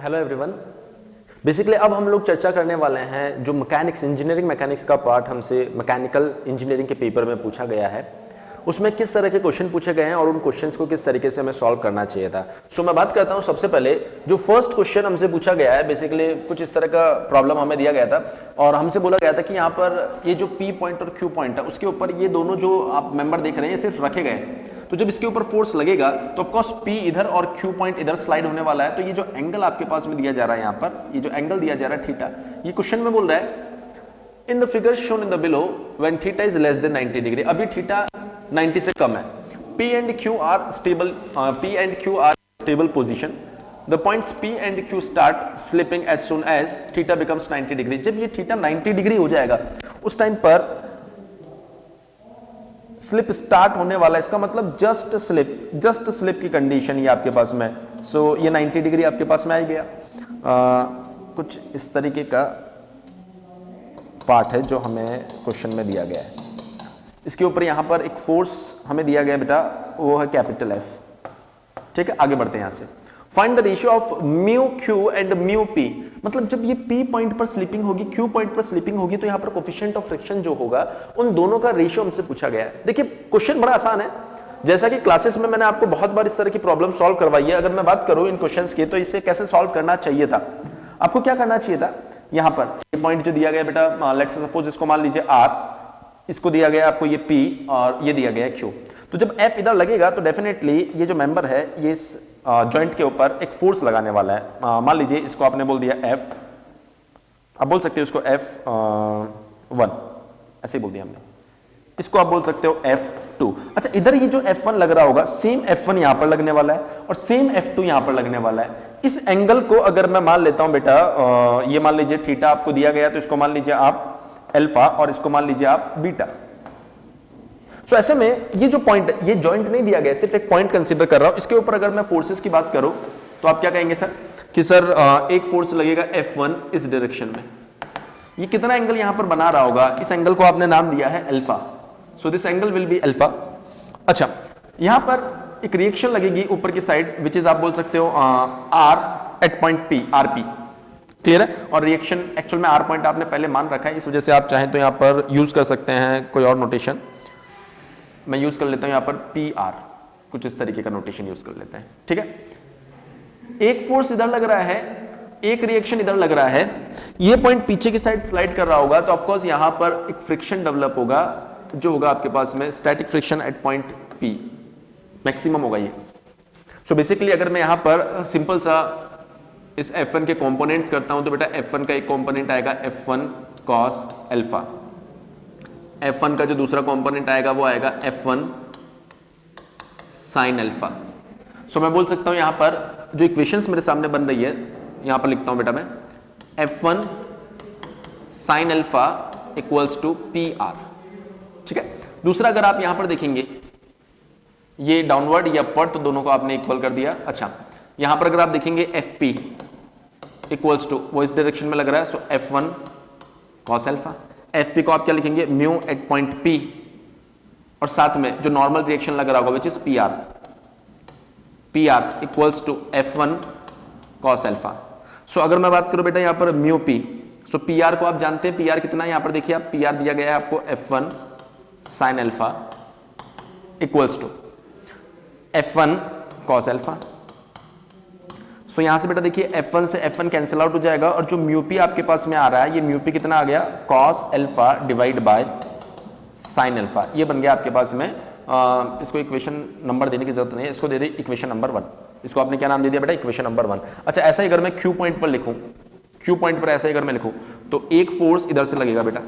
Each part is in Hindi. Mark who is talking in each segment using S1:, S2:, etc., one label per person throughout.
S1: Hello everyone. बेसिकली अब हम लोग चर्चा करने वाले हैं जो मैकेनिक्स इंजीनियरिंग मैकेनिक्स का पार्ट हमसे मैकेनिकल इंजीनियरिंग के पेपर में पूछा गया है, उसमें किस तरह के क्वेश्चन पूछे गए हैं और उन क्वेश्चंस को किस तरीके से हमें सॉल्व करना चाहिए था। सो मैं बात करता हूं सबसे पहले जो फर्स्ट क्वेश्चन हमसे पूछा गया है। बेसिकली कुछ इस तरह का प्रॉब्लम हमें दिया गया था और हमसे बोला गया था कि यहाँ पर ये जो P पॉइंट और Q पॉइंट है उसके ऊपर ये दोनों जो आप मेंबर देख रहे हैं ये सिर्फ रखे गए हैं। तो जब इसके ऊपर फोर्स लगेगा तो ऑफ कोर्स P इधर और Q पॉइंट इधर स्लाइड होने वाला है। तो ये जो एंगल आपके पास में दिया जा रहा है यहाँ पर, ये जो एंगल दिया जा रहा है थीटा, ये क्वेश्चन में बोल रहा है इन the figure shown in the below when theta is less than 90 degree. अभी थीटा 90 से कम है। P and Q are stable position. The points P and Q start slipping as soon as theta becomes 90 degree. जब ये थीटा 90 डिग्री हो जाएगा उस टाइम पर स्लिप स्टार्ट होने वाला है। इसका मतलब जस्ट स्लिप की कंडीशन ये आपके पास में। सो ये 90 डिग्री आपके पास में आ गया। कुछ इस तरीके का पार्ट है जो हमें क्वेश्चन में दिया गया है। इसके ऊपर यहां पर एक फोर्स हमें दिया गया बेटा, वो है कैपिटल F। ठीक है, आगे बढ़ते हैं यहां से। Find the ratio of mu Q and mu P. मतलब जब ये P पॉइंट पर स्लिपिंग होगी, Q पॉइंट पर स्लिपिंग होगी, तो यहां पर कोफिशिएंट ऑफ फ्रिक्शन जो होगा उन दोनों का रेशियो हमसे पूछा गया है। देखिए क्वेश्चन बड़ा आसान है, जैसा कि क्लासेस में मैंने आपको बहुत बार इस तरह की प्रॉब्लम सॉल्व करवाई है। अगर मैं बात करूं इन क्वेश्चंस की तो इसे कैसे सॉल्व करना चाहिए था, आपको क्या करना चाहिए था। यहां पर ये पॉइंट जो दिया गया बेटा, लेट्स सपोज इसको मान लीजिए R, इसको दिया गया आपको ये P और ये दिया गया Q। तो जब F इधर लगेगा तो डेफिनेटली ये जो मेंबर है ये इस जॉइंट के ऊपर एक फोर्स लगाने वाला है। मान लीजिए इसको आपने बोल दिया F, आप बोल सकते हो इसको F1, ऐसे ही बोल दिया हमने। इसको आप बोल सकते हो F2। अच्छा, इधर ये जो F1 लग रहा होगा सेम F1 यहां पर लगने वाला है और सेम F2 यहां पर लगने वाला है। इस एंगल को अगर मैं मान लेता हूं बेटा, ये मान लीजिए थीटा आपको दिया गया तो इसको मान लीजिए आप अल्फा और इसको मान लीजिए आप बीटा। सो ऐसे में ये जो पॉइंट, ये जॉइंट नहीं दिया गया, सिर्फ एक पॉइंट कंसीडर कर रहा हूं। इसके ऊपर अगर मैं फोर्सेस की बात करूं तो आप क्या कहेंगे सर कि सर एक फोर्स लगेगा F1 इस डायरेक्शन में। ये कितना एंगल यहां पर बना रहा होगा, इस एंगल को आपने नाम दिया है alpha. So this angle will be alpha. अच्छा, यहां पर एक रिएक्शन लगेगी ऊपर की साइड विच इज आप बोल सकते हो R at point P, RP। Clear है। और रिएक्शन एक्चुअल में R पॉइंट आपने पहले मान रखा है, इस वजह से आप चाहें तो यहां पर यूज कर सकते हैं कोई और नोटेशन। मैं यूज कर लेता हूं यहां पर PR, कुछ इस तरीके का नोटेशन यूज कर लेते हैं। ठीक है, एक फोर्स इधर लग रहा है, एक रिएक्शन इधर लग रहा है, ये पॉइंट पीछे की साइड स्लाइड कर रहा होगा तो ऑफकोर्स यहां पर एक फ्रिक्शन डेवलप होगा जो होगा आपके पास में static friction at point P, maximum होगा ये। सो बेसिकली अगर मैं यहां पर सिंपल सा इस F1 के कंपोनेंट्स करता हूं तो बेटा F1 का एक कंपोनेंट आएगा F1 cos अल्फा, F1 का जो दूसरा कंपोनेंट आएगा वो आएगा F1 sin अल्फा। सो मैं बोल सकता हूं यहां पर जो इक्वेशंस मेरे सामने बन रही है, यहां पर लिखता हूं बेटा मैं F1 sin alpha equals to PR। ठीक है, दूसरा अगर आप यहां पर देखेंगे ये डाउनवर्ड या अपवर्ड, तो दोनों को आपने इक्वल कर दिया। अच्छा, यहां पर अगर आप देखेंगे FP इक्वल्स टू, वो इस डायरेक्शन में लग रहा है, सो F1 cos अल्फा। FP को आप क्या लिखेंगे, म्यू एट पॉइंट P, और साथ में जो नॉर्मल रिएक्शन लग रहा होगा which is PR equals to F1 cos alpha. So अगर मैं बात करूं बेटा यहां पर म्यू P, सो PR को आप जानते हैं, PR कितना है, यहां पर देखिए आप PR दिया गया है आपको F1 sin alpha equals to F1 cos alpha. So यहां से बेटा देखिए F1 से F1 कैंसिल आउट हो जाएगा और जो म्यू P आपके पास में आ रहा है, ये म्यू P कितना आ गया, cos alpha divide bye sin alpha. ये बन गया आपके पास में। इसको इक्वेशन नंबर देने की जरूरत नहीं है, इसको दे दी इक्वेशन नंबर 1। इसको आपने क्या नाम दे दिया बेटा, इक्वेशन नंबर 1। अच्छा, ऐसा ही अगर मैं Q पॉइंट पर लिखूं, Q पॉइंट पर ऐसा ही अगर मैं लिखूं तो एक फोर्स इधर से लगेगा बेटा,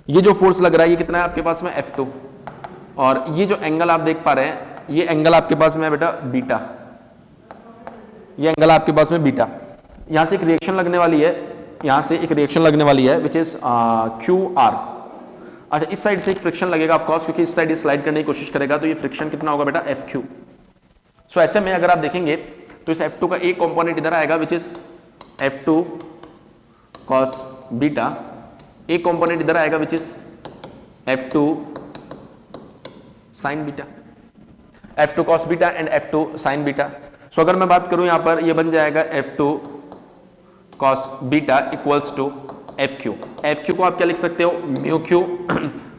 S1: ये जो फोर्स लग रहा है ये कितना है आपके पास में F2, और ये जो एंगल आप देख पा रहे हैं ये एंगल आपके पास में है बेटा बीटा, ये एंगल आपके पास में बीटा। यहां से एक रिएक्शन लगने वाली है, यहां से एक रिएक्शन लगने वाली है विच इज QR। अच्छा, इस साइड से एक फ्रिक्शन लगेगा ऑफ कोर्स, क्योंकि इस साइड स्लाइड करने की कोशिश करेगा, तो ये फ्रिक्शन कितना होगा बेटा FQ। सो ऐसे में अगर आप देखेंगे तो इस F2 का एक कंपोनेंट इधर आएगा which is F2 cos beta, एक कंपोनेंट इधर आएगा which is F2 sin beta, F2 cos beta and F2 sin beta. So अगर मैं बात करूं यहां पर ये बन जाएगा F2 cos beta equals to F Q. F Q को आप क्या लिख सकते हो, mu Q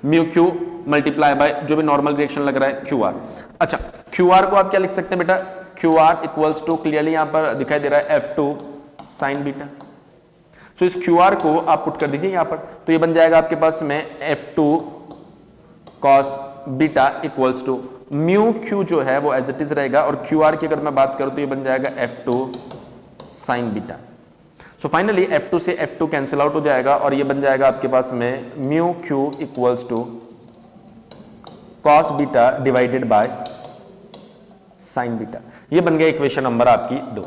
S1: mu Q multiply by जो भी नॉर्मल रिएक्शन लग रहा है क्यू आर। अच्छा क्यू आर को आप क्या लिख सकते हैं बेटा, Q R equals to clearly यहां पर दिखाई दे रहा है F two sine beta. So इस क्यू आर को आप पुट कर दीजिए यहां पर, तो ये बन जाएगा आपके पास में F two cos beta equals to mu Q जो है वो एज इट इज रहेगा, और क्यू आर की अगर मैं बात करूं तो ये बन जाएगा F two sine beta. So finally F2 से F2 कैंसिल आउट हो जाएगा और ये बन जाएगा आपके पास में mu Q equals to cos beta divided by sine beta. ये बन गया इक्वेशन नंबर आपकी 2,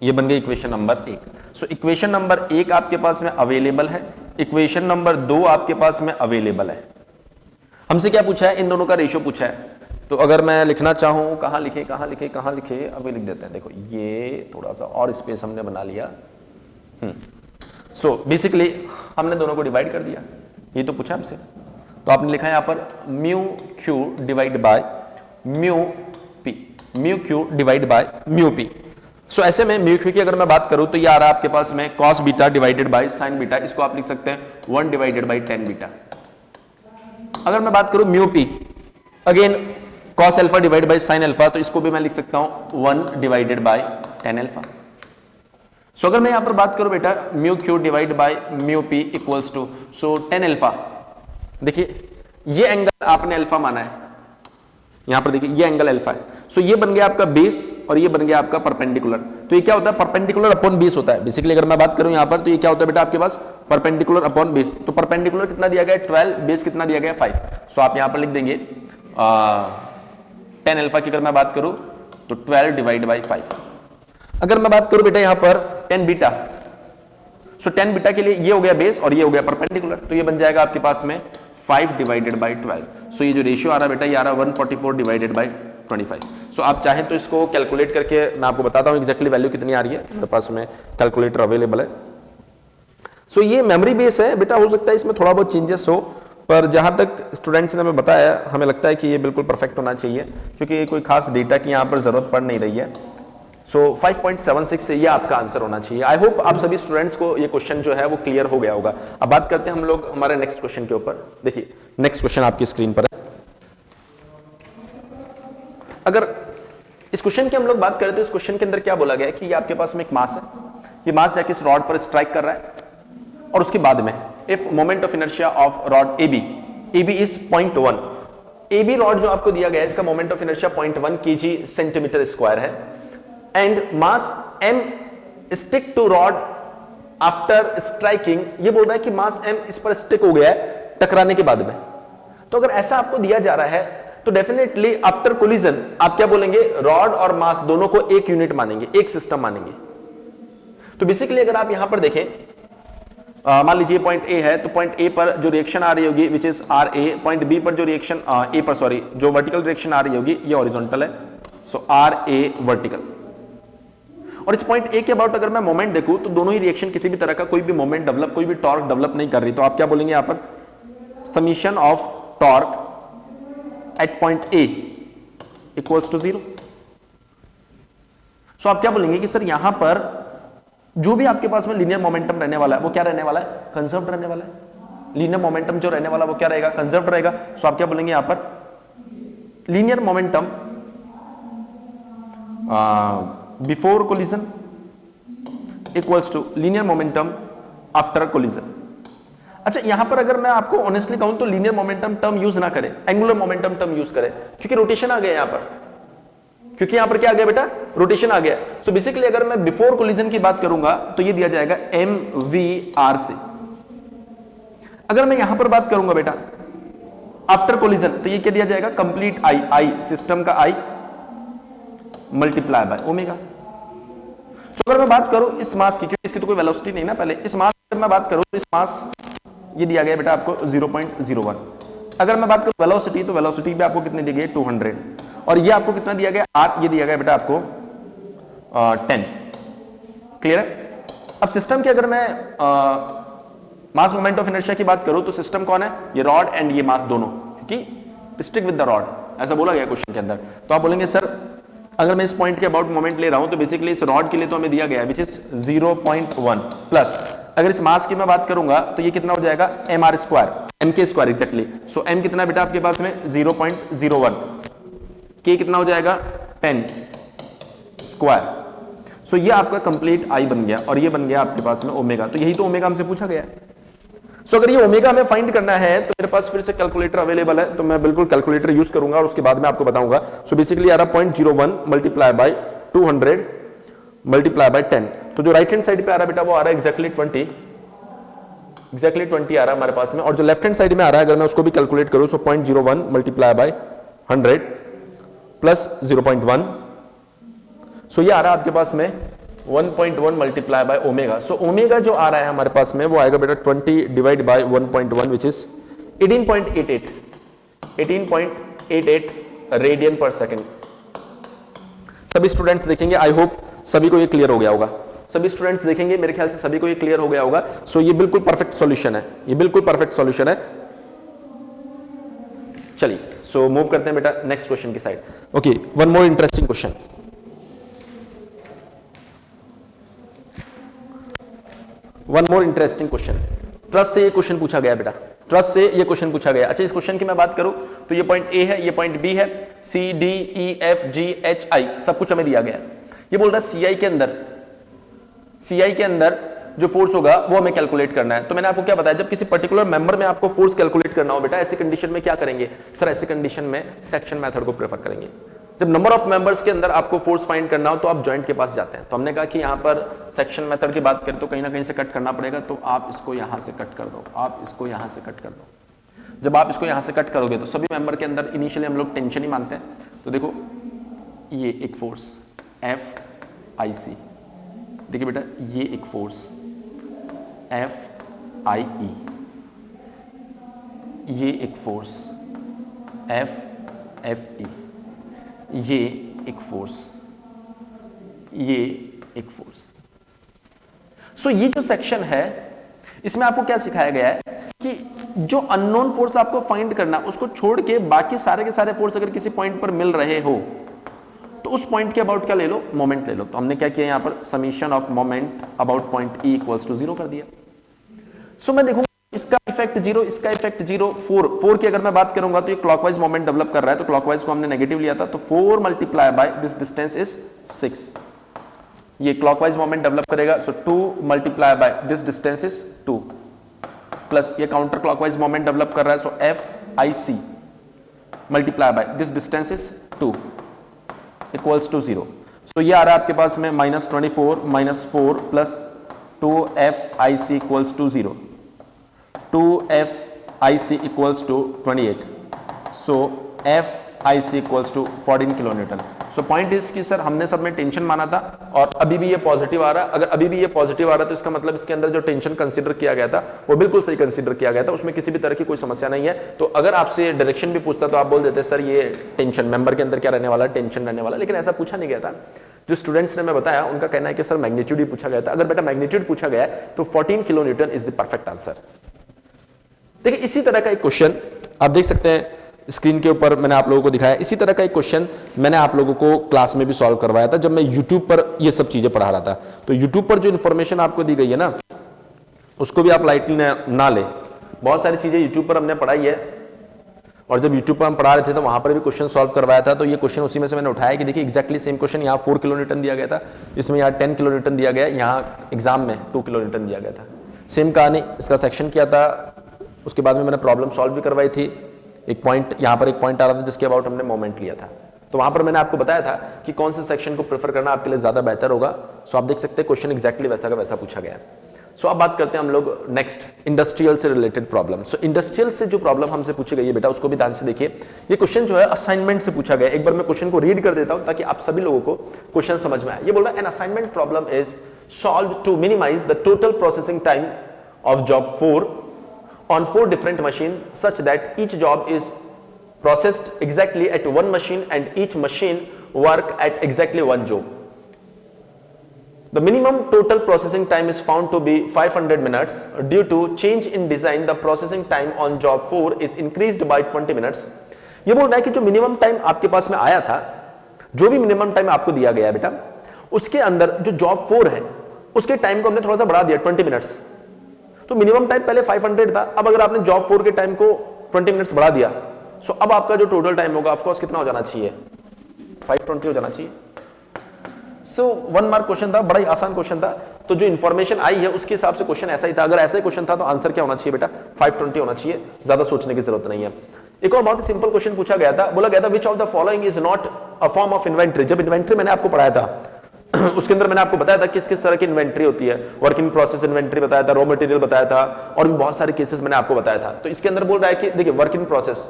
S1: ये बन गई equation number 1। So equation number 1 आपके पास में अवेलेबल है, इक्वेशन नंबर 2 आपके पास में अवेलेबल है। हमसे क्या पूछा है, इन दोनों का रेशियो पूछा है। तो अगर मैं लिखना चाहूं कहां लिखे कहां लिखे कहां लिखे, अभी लिख देते हैं। देखो ये थोड़ा सा और स्पेस हमने बना लिया। सो बेसिकली हमने दोनों को डिवाइड कर दिया, ये तो पूछा हमसे, तो आपने लिखा है यहां पर mu Q divide by mu p, mu Q divide by mu p. So ऐसे में म्यू क्यू की अगर मैं बात करूं तो ये आ रहा है आपके पास में cos beta divided by sine beta, इसको आप लिख सकते हैं 1 डिवाइडेड बाय टेन बीटा। अगर मैं बात करूं mu P, again cos alpha divide by sine alpha, तो इसको भी मैं लिख सकता हूं 1 divided by tan alpha. So अगर मैं यहां पर बात करूं बेटा mu Q divide by mu P equals to so tan alpha, देखिए ये एंगल आपने अल्फा माना है, यहां पर देखिए ये एंगल अल्फा है। सो ये बन गया आपका बेस और ये बन गया आपका परपेंडिकुलर। तो ये क्या होता है, परपेंडिकुलर अपॉन बेस होता है। बेसिकली अगर मैं बात करूं यहां पर तो ये क्या होता है बेटा आपके पास परपेंडिकुलर अपॉन बेस। तो परपेंडिकुलर कितना दिया गया है 12, बेस कितना दिया गया है 5। सो आप यहां पर लिख देंगे 10 अल्फा की अगर मैं बात करूं तो 12 डिवाइड बाय 5। अगर मैं बात करूं बेटा यहां पर 10 बीटा, सो 10 बीटा के लिए ये हो गया बेस और ये हो गया परपेंडिकुलर, तो ये बन जाएगा आपके पास में 5 डिवाइडेड बाय 12। सो ये जो रेशियो आ रहा है बेटा ये आ रहा है 144 डिवाइडेड बाय 25। सो आप चाहें तो इसको कैलकुलेट करके मैं आपको बताता हूं एग्जैक्टली वैल्यू कितनी आ रही है, मेरे पास में कैलकुलेटर अवेलेबल है। सो ये मेमोरी बेस है बेटा, हो सकता है इसमें थोड़ा बहुत चेंजेस हो, पर जहां तक स्टूडेंट्स ने हमें बताया हमें लगता है कि ये बिल्कुल परफेक्ट होना चाहिए, क्योंकि कोई खास डेटा की यहां पर जरूरत पड़ नहीं रही है। सो 5.76 से ये आपका आंसर होना चाहिए। आई होप आप सभी स्टूडेंट्स को ये क्वेश्चन जो है वो क्लियर हो गया होगा। अब बात करते हैं हम लोग हमारे नेक्स्ट क्वेश्चन के ऊपर। देखिए नेक्स्ट क्वेश्चन आपकी स्क्रीन पर है। अगर इस क्वेश्चन की हम लोग बात करें तो इस क्वेश्चन के अंदर क्या बोला गया है कि ये आपके पास में एक मास है, ये मास जाके इस रॉड पर स्ट्राइक कर रहा है और उसके बाद में if moment of inertia of rod AB is 0.1, AB rod जो आपको दिया गया है इसका moment of inertia 0.1 kg centimetre square है, and mass m stick to rod after striking. ये बोल रहा है कि मास m इस पर स्टिक हो गया है टकराने के बाद में। तो अगर ऐसा आपको दिया जा रहा है तो डेफिनेटली आफ्टर कोलिजन आप क्या बोलेंगे, रॉड और मास दोनों को एक यूनिट मानेंगे, एक सिस्टम मानेंगे। तो बेसिकली अगर आप यहां पर देखें, मान लीजिए पॉइंट A है, तो पॉइंट A पर जो रिएक्शन आ रही होगी which is RA, point B पर जो रिएक्शन A पर सॉरी जो वर्टिकल रिएक्शन आ रही होगी ये हॉरिजॉन्टल है, सो RA वर्टिकल। और इस पॉइंट A के अबाउट अगर मैं मोमेंट देखूं तो दोनों ही रिएक्शन किसी भी तरह का कोई भी मोमेंट डेवलप, कोई भी टॉर्क डेवलप नहीं कर रही। तो आप क्या बोलेंगे यहां पर, summation of torque at point A equals to 0। So आप क्या बोलेंगे कि सर यहां पर जो भी आपके पास में लीनियर मोमेंटम रहने वाला है वो क्या रहने वाला है, कंजर्व्ड रहने वाला है। लीनियर मोमेंटम जो रहने वाला है वो क्या रहेगा, कंजर्व्ड रहेगा। सो आप क्या बोलेंगे यहां पर, linear momentum before collision equals to linear momentum after collision. अच्छा यहां पर अगर मैं आपको ऑनेस्टली कहूं तो लीनियर मोमेंटम टर्म यूज ना करें, एंगुलर मोमेंटम टर्म यूज करें, क्योंकि रोटेशन आ गया यहां पर, क्योंकि यहां पर क्या आ गया बेटा, रोटेशन आ गया। सो बेसिकली अगर मैं बिफोर कोलिजन की बात करूंगा तो ये दिया जाएगा mvr से। अगर मैं यहां पर बात करूंगा बेटा आफ्टर कोलिजन तो ये क्या दिया जाएगा, कंप्लीट आई सिस्टम का आई मल्टीप्लाई बाय ओमेगा। तो अगर मैं बात करूं इस मास की, क्योंकि इसकी तो कोई वेलोसिटी नहीं ना पहले, इस मास की मैं बात करूं तो इस मास ये दिया गया बेटा आपको 0.01। अगर मैं बात करूं वेलोसिटी तो वेलोसिटी भी आपको कितनी दी गई है 200, और ये आपको कितना दिया गया r, ये दिया गया बेटा आपको 10। क्लियर है। अब सिस्टम की अगर मैं मास मोमेंट ऑफ इनर्शिया की बात करूं तो सिस्टम कौन है, ये रॉड एंड ये मास दोनों, क्योंकि स्टिक विद द रॉड ऐसा बोला गया क्वेश्चन के अंदर। तो आप बोलेंगे सर अगर मैं इस पॉइंट के अबाउट मोमेंट ले रहा हूं तो बेसिकली इस रॉड के लिए तो हमें दिया गया है विच इज 0.1 प्लस अगर इस मास की मैं बात करूंगा तो ये कितना हो जाएगा एम आर स्क्वायर, एम के स्क्वायर एग्जैक्टली। सो एम कितना बेटा आपके पास में 0.01, के कितना हो जाएगा 10 स्क्वायर। सो ये आपका कंप्लीट आई बन गया और ये बन गया आपके पास में ओमेगा। तो यही तो ओमेगा हमसे पूछा गया है। सो अगर ये ओमेगा हमें फाइंड करना है तो मेरे पास फिर से कैलकुलेटर अवेलेबल है, तो मैं बिल्कुल कैलकुलेटर यूज करूंगा और उसके बाद में आपको बताऊंगा। सो बेसिकली आ रहा 0.01 मल्टीप्लाई बाय 200 मल्टीप्लाई बाय 10। तो जो राइट हैंड साइड पे आ रहा है बेटा वो आ रहा है एग्जैक्टली 20 आ रहा है हमारे पास में। और जो लेफ्ट हैंड साइड में आ रहा है अगर मैं उसको भी कैलकुलेट करूं सो 0.01 मल्टीप्लाई बाय 100 प्लस 0.1। सो ये आ रहा है आपके पास में 1.1 multiply by omega. So omega जो आ रहा है हमारे पास में वो आएगा बेटा 20 divide by 1.1 which is 18.88 radian पर सेकेंड। सभी स्टूडेंट्स देखेंगे, आई होप सभी को ये क्लियर हो गया होगा। सभी स्टूडेंट्स देखेंगे, मेरे ख्याल से सभी को ये क्लियर हो गया होगा। सो ये बिल्कुल परफेक्ट सॉल्यूशन है, ये बिल्कुल परफेक्ट सॉल्यूशन है। चलिए सो मूव करते हैं बेटा नेक्स्ट क्वेश्चन की side. Okay, one more interesting question. One more interesting question. Trust से ये क्वेश्चन पूछा गया बेटा, ट्रस्ट से ये क्वेश्चन पूछा गया। अच्छा, इस क्वेश्चन की मैं बात करूं तो ये पॉइंट ए है, ये पॉइंट बी है, C D E F G H I सब कुछ हमें दिया गया। ये बोल रहा है सीआई के अंदर जो फोर्स होगा वो हमें कैलकुलेट करना है। तो मैंने आपको क्या बताया, जब किसी पर्टिकुलर मेंबर में आपको फोर्स कैलकुलेट करना हो बेटा, ऐसी कंडीशन में क्या करेंगे सर, ऐसी कंडीशन में सेक्शन मेथड को प्रेफर करेंगे। जब नंबर ऑफ मेंबर्स के अंदर आपको फोर्स फाइंड करना हो तो आप जॉइंट के पास जाते हैं। तो हमने कहा कि यहां पर सेक्शन मेथड की बात करें तो कहीं ना कहीं से कट करना पड़ेगा, तो आप इसको यहां से कट कर दो, आप इसको यहां से कट कर दो। जब आप इसको यहां से कट करोगे तो सभी मेंबर के अंदर इनिशियली हम लोग टेंशन ही मानते हैं। तो देखो ये एक फोर्स एफ आई सी, देखिए बेटा ये एक फोर्स एफ आई ई, ये एक फोर्स एफ एफ ई, ये एक फोर्स, ये एक फोर्स। सो ये जो सेक्शन है इसमें आपको क्या सिखाया गया है कि जो अननोन फोर्स आपको फाइंड करना उसको छोड़ के बाकी सारे के सारे फोर्स अगर किसी पॉइंट पर मिल रहे हो तो उस पॉइंट के अबाउट क्या ले लो, मोमेंट ले लो। तो हमने क्या किया यहां पर summation of moment about point E equals to 0 कर दिया। सो मैं देखूंगा इसका इफेक्ट 0, इसका इफेक्ट 0, 4 की अगर मैं बात करूंगा तो ये क्लॉकवाइज मोमेंट डेवलप कर रहा है, तो क्लॉकवाइज को हमने नेगेटिव लिया था, तो 4 multiply by this distance is 6। ये क्लॉकवाइज मोमेंट डेवलप करेगा, so 2 multiply by this distance is 2 plus ये काउंटर क्लॉकवाइज मोमेंट डेवलप कर रहा है, so F I C multiply by this distance is 2 equals to 0। So ये आ रहा है आपके पास में -24 -4 plus 2FIC equals to 0, 2FIC equals to 28। So FIC equals to 14 kilo Newton. So point is कि सर हमने सब में टेंशन माना था और अभी भी ये पॉजिटिव आ रहा है। अगर अभी भी ये पॉजिटिव आ रहा है तो इसका मतलब इसके अंदर जो टेंशन कंसीडर किया गया था वो बिल्कुल सही कंसीडर किया गया था, उसमें किसी भी तरह की कोई समस्या नहीं है। तो अगर आपसे डायरेक्शन भी पूछता तो आप बोल देते सर ये टेंशन मेंबर के अंदर क्या रहने वाला, टेंशन रहने वाला, लेकिन ऐसा पूछा नहीं गया था। जो स्टूडेंट्स ने मैं बताया उनका कहना है कि सर मैग्नीट्यूड ही पूछा गया था। अगर बेटा मैग्नीट्यूड पूछा गया है तो 14 kilo Newton is the perfect answer. देखिए इसी तरह का एक क्वेश्चन आप देख सकते हैं स्क्रीन के ऊपर, मैंने आप लोगों को दिखाया। इसी तरह का एक क्वेश्चन मैंने आप लोगों को क्लास में भी सॉल्व करवाया था जब मैं यूट्यूब पर ये सब चीजें पढ़ा रहा था। तो यूट्यूब पर जो इन्फॉर्मेशन आपको दी गई है ना उसको भी आप लाइटली ना ले। बहुत सारी चीजें यूट्यूब पर हमने पढ़ाई है और जब यूट्यूब पर हम पढ़ा रहे थे तो वहां पर भी क्वेश्चन सॉल्व करवाया था। तो ये क्वेश्चन उसी में से मैंने उठाया कि देखिए एक्जैक्टली सेम क्वेश्चन यहाँ 4 किलो न्यूटन दिया गया था, इसमें यहाँ 10 किलो न्यूटन दिया गया, यहाँ एग्जाम में 2 किलो न्यूटन दिया गया था। सेम कहानी, इसका सेक्शन किया था, उसके बाद में मैंने प्रॉब्लम सॉल्व भी करवाई थी। एक पॉइंट यहाँ पर एक पॉइंट आ रहा था जिसके अबाउट हमने मोमेंट लिया था, तो वहां पर मैंने आपको बताया था कि कौन से सेक्शन को प्रेफर करना आपके लिए ज्यादा बेहतर होगा। सो आप देख सकते हैं क्वेश्चन एक्जैक्टली वैसा का वैसा पूछा गया है। सो अब बात करते हैं हम लोग नेक्स्ट इंडस्ट्रियल से रिलेटेड प्रॉब्लम। सो इंडस्ट्रियल से जो प्रॉब्लम हमसे पूछी गई है बेटा उसको भी ध्यान से देखिए। ये क्वेश्चन जो है असाइनमेंट से पूछा गया है। एक बार मैं क्वेश्चन को रीड कर देता हूं ताकि आप सभी लोगों को क्वेश्चन समझ में आए। ये बोल रहा है an assignment problem is solve to minimize the total processing time of job 4 on 4 different machines such that each job is processed exactly at one machine and each machine work at exactly one job. The minimum total processing time is found to be 500 minutes. Due to change in design, the processing time on job 4 is increased by 20 minutes. ये बोल रहा है कि जो मिनिमम टाइम आपके पास में आया था जो भी मिनिमम टाइम आपको दिया गया है बेटा, उसके अंदर जो जॉब 4 है उसके टाइम को हमने थोड़ा सा बढ़ा दिया 20 मिनट्स। तो मिनिमम टाइम पहले 500 था, अब अगर आपने जॉब 4 के टाइम को 20 मिनट्स बढ़ा दिया, सो अब आपका जो टोटल टाइम होगा ऑफकोर्स कितना हो जाना चाहिए, 520 हो जाना चाहिए। सो 1 मार्क क्वेश्चन था, बड़ा ही आसान क्वेश्चन था। तो जो इन्फॉर्मेशन आई है उसके हिसाब से क्वेश्चन ऐसा ही था। अगर ऐसा ही क्वेश्चन था तो आंसर क्या होना चाहिए बेटा, 520 होना चाहिए, ज्यादा सोचने की जरूरत नहीं है। एक और बहुत ही सिंपल क्वेश्चन पूछा गया था, बोला गया था which of the following is not a form of inventory. जब इन्वेंट्री मैंने आपको पढ़ाया था उसके अंदर मैंने आपको बताया था किस किस तरह की इन्वेंट्री होती है, वर्क इन प्रोसेस इन्वेंट्री बताया था, रॉ मटेरियल बताया था, और भी बहुत सारे केसेस मैंने आपको बताया था। तो इसके अंदर बोल रहा है कि देखिए वर्क इन प्रोसेस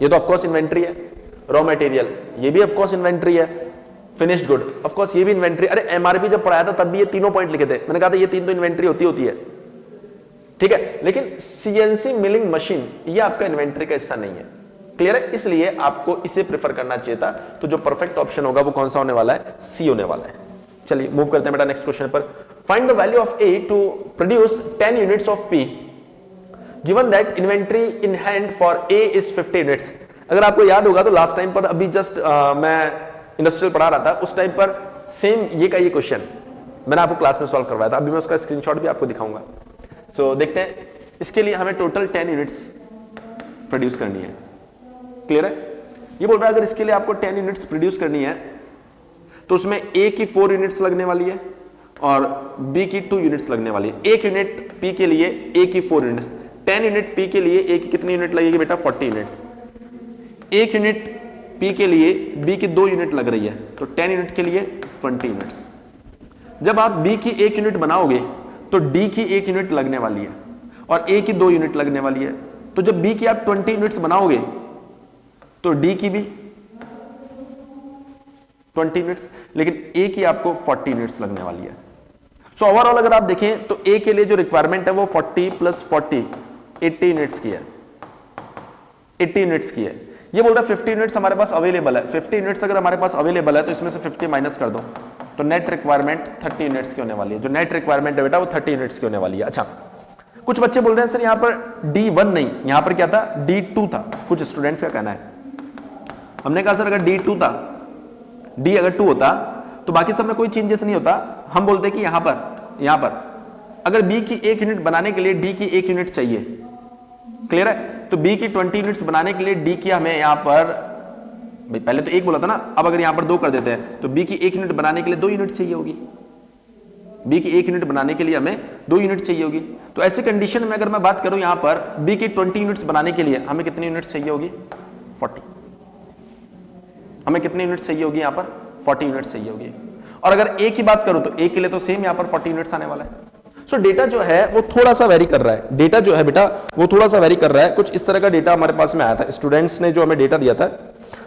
S1: ये तो ऑफकोर्स इन्वेंट्री है, रॉ मटेरियल ये भी ऑफकोर्स इन्वेंट्री है, फिनिश्ड गुड ऑफकोर्स ये भी इन्वेंट्री। अरे एमआरपी जब पढ़ाया था तब भी ये तीनों पॉइंट लिखे थे, मैंने कहा था ये तीन तो इन्वेंट्री होती है, ठीक है। लेकिन सीएनसी मिलिंग मशीन ये आपका इन्वेंट्री का हिस्सा नहीं है, क्लियर है, इसलिए आपको इसे प्रेफर करना चाहिए था। तो जो परफेक्ट ऑप्शन होगा वो कौन सा होने वाला है, सी होने वाला है। चलिए मूव करते हैं बेटा नेक्स्ट क्वेश्चन पर। Find the value of A to produce 10 units of P given that inventory in hand for A is 50 units. अगर आपको याद होगा तो लास्ट टाइम पर अभी जस्ट मैं इंडस्ट्रियल पढ़ा रहा था, उस टाइम पर सेम ये का ये क्वेश्चन मैंने आपको क्लास में सॉल्व करवाया था। अभी मैं उसका स्क्रीनशॉट भी आपको दिखाऊंगा। सो देखते हैं, इसके लिए हमें टोटल 10 यूनिट्स प्रोड्यूस करनी है, क्लियर है। ये बोल रहा है अगर इसके लिए आपको 10 यूनिट्स प्रोड्यूस करनी है तो उसमें ए की 4 यूनिट्स लगने वाली है और बी की 2 यूनिट्स लगने वाली है। 1 यूनिट पी के लिए ए की 4 यूनिट्स, 10 यूनिट पी के लिए ए की कितनी यूनिट लगेगी बेटा, 40 यूनिट्स। 1 यूनिट पी के लिए बी की 2 यूनिट लग रही है, तो 10 यूनिट के लिए 20 यूनिट्स। जब आप बी की 1 यूनिट बनाओगे तो डी की 1 यूनिट लगने वाली है और ए की 2 यूनिट लगने वाली है। तो जब बी की आप 20 यूनिट्स बनाओगे तो डी की भी 20 यूनिट्स, लेकिन ए की आपको 40 यूनिट्स लगने वाली है। सो ओवरऑल अगर आप देखें तो ए के लिए जो रिक्वायरमेंट है वो 40 + 40 80 यूनिट्स की है, 80 यूनिट्स की है। ये बोल रहा है 50 यूनिट्स हमारे पास अवेलेबल है। 50 यूनिट्स अगर हमारे पास अवेलेबल है तो इसमें से 50 माइनस कर दो, तो नेट रिक्वायरमेंट 30 यूनिट्स की होने वाली है। जो नेट रिक्वायरमेंट है बेटा वो 30 यूनिट्स की होने वाली है। अच्छा, कुछ बच्चे बोल रहे हैं सर यहाँ पर D1 नहीं, यहाँ पर क्या था, D2 था। कुछ स्टूडेंट्स का कहना है, हमने कहा सर अगर D2 था, D अगर 2 होता तो बाकी सब में कोई चेंजेस नहीं होता। हम बोलते कि यहाँ पर अगर B की 1 यूनिट बनाने के लिए D की 1 यूनिट चाहिए, क्लियर है, तो B की 20 यूनिट्स बनाने के लिए D की हमें यहाँ पर, पहले तो 1 बोला था ना, अब अगर यहाँ पर 2 कर देते हैं तो B की 1 यूनिट बनाने के लिए 2 यूनिट चाहिए होगी। B की 1 यूनिट बनाने के लिए हमें 2 यूनिट चाहिए होगी। तो ऐसे कंडीशन में अगर मैं बात करूं यहाँ पर B की 20 यूनिट्स बनाने के लिए हमें कितनी यूनिट्स चाहिए होगी, 40। हमें कितनी यूनिट्स चाहिए होगी यहाँ पर, 40 यूनिट्स चाहिए होगी। और अगर A की बात करूं तो A के लिए तो सेम यहाँ पर 40 यूनिट्स आने वाला है। सो डेटा जो है वो थोड़ा सा वेरी कर रहा है, डेटा जो है बेटा वो थोड़ा सा वेरी कर रहा है। कुछ इस तरह का डेटा हमारे पास में आया था, स्टूडेंट्स ने जो हमें डेटा दिया था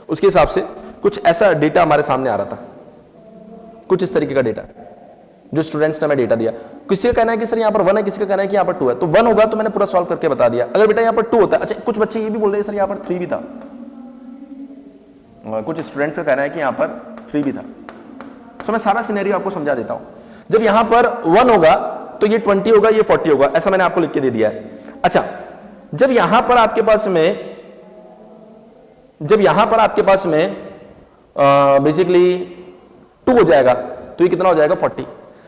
S1: उसके हिसाब से कुछ ऐसा डेटा हमारे सामने आ रहा था, कुछ इस तरीके का डेटा जो स्टूडेंट्स ने हमें डेटा दिया। किसी का कहना है कि सर यहाँ पर 1 है, किसी का कहना है कि यहाँ पर 2 है। तो 1 होगा तो मैंने पूरा सॉल्व करके बता दिया। अगर बेटा यहाँ पर 2 होता है, अच्छा कुछ बच्चे ये भी बोल रहे हैं सर यहाँ पर 3 भी था, कुछ स्टूडेंट्स का कहना है कि यहाँ पर 3 भी था। तो मैं सारा सिनेरियो आपको समझा देता हूं। जब यहां पर 1 होगा तो ये 20 होगा, ये 40 होगा, ऐसा मैंने आपको लिख के दे दिया है। अच्छा, जब यहां पर आपके पास में बेसिकली 2 हो जाएगा तो ये कितना हो जाएगा, 40।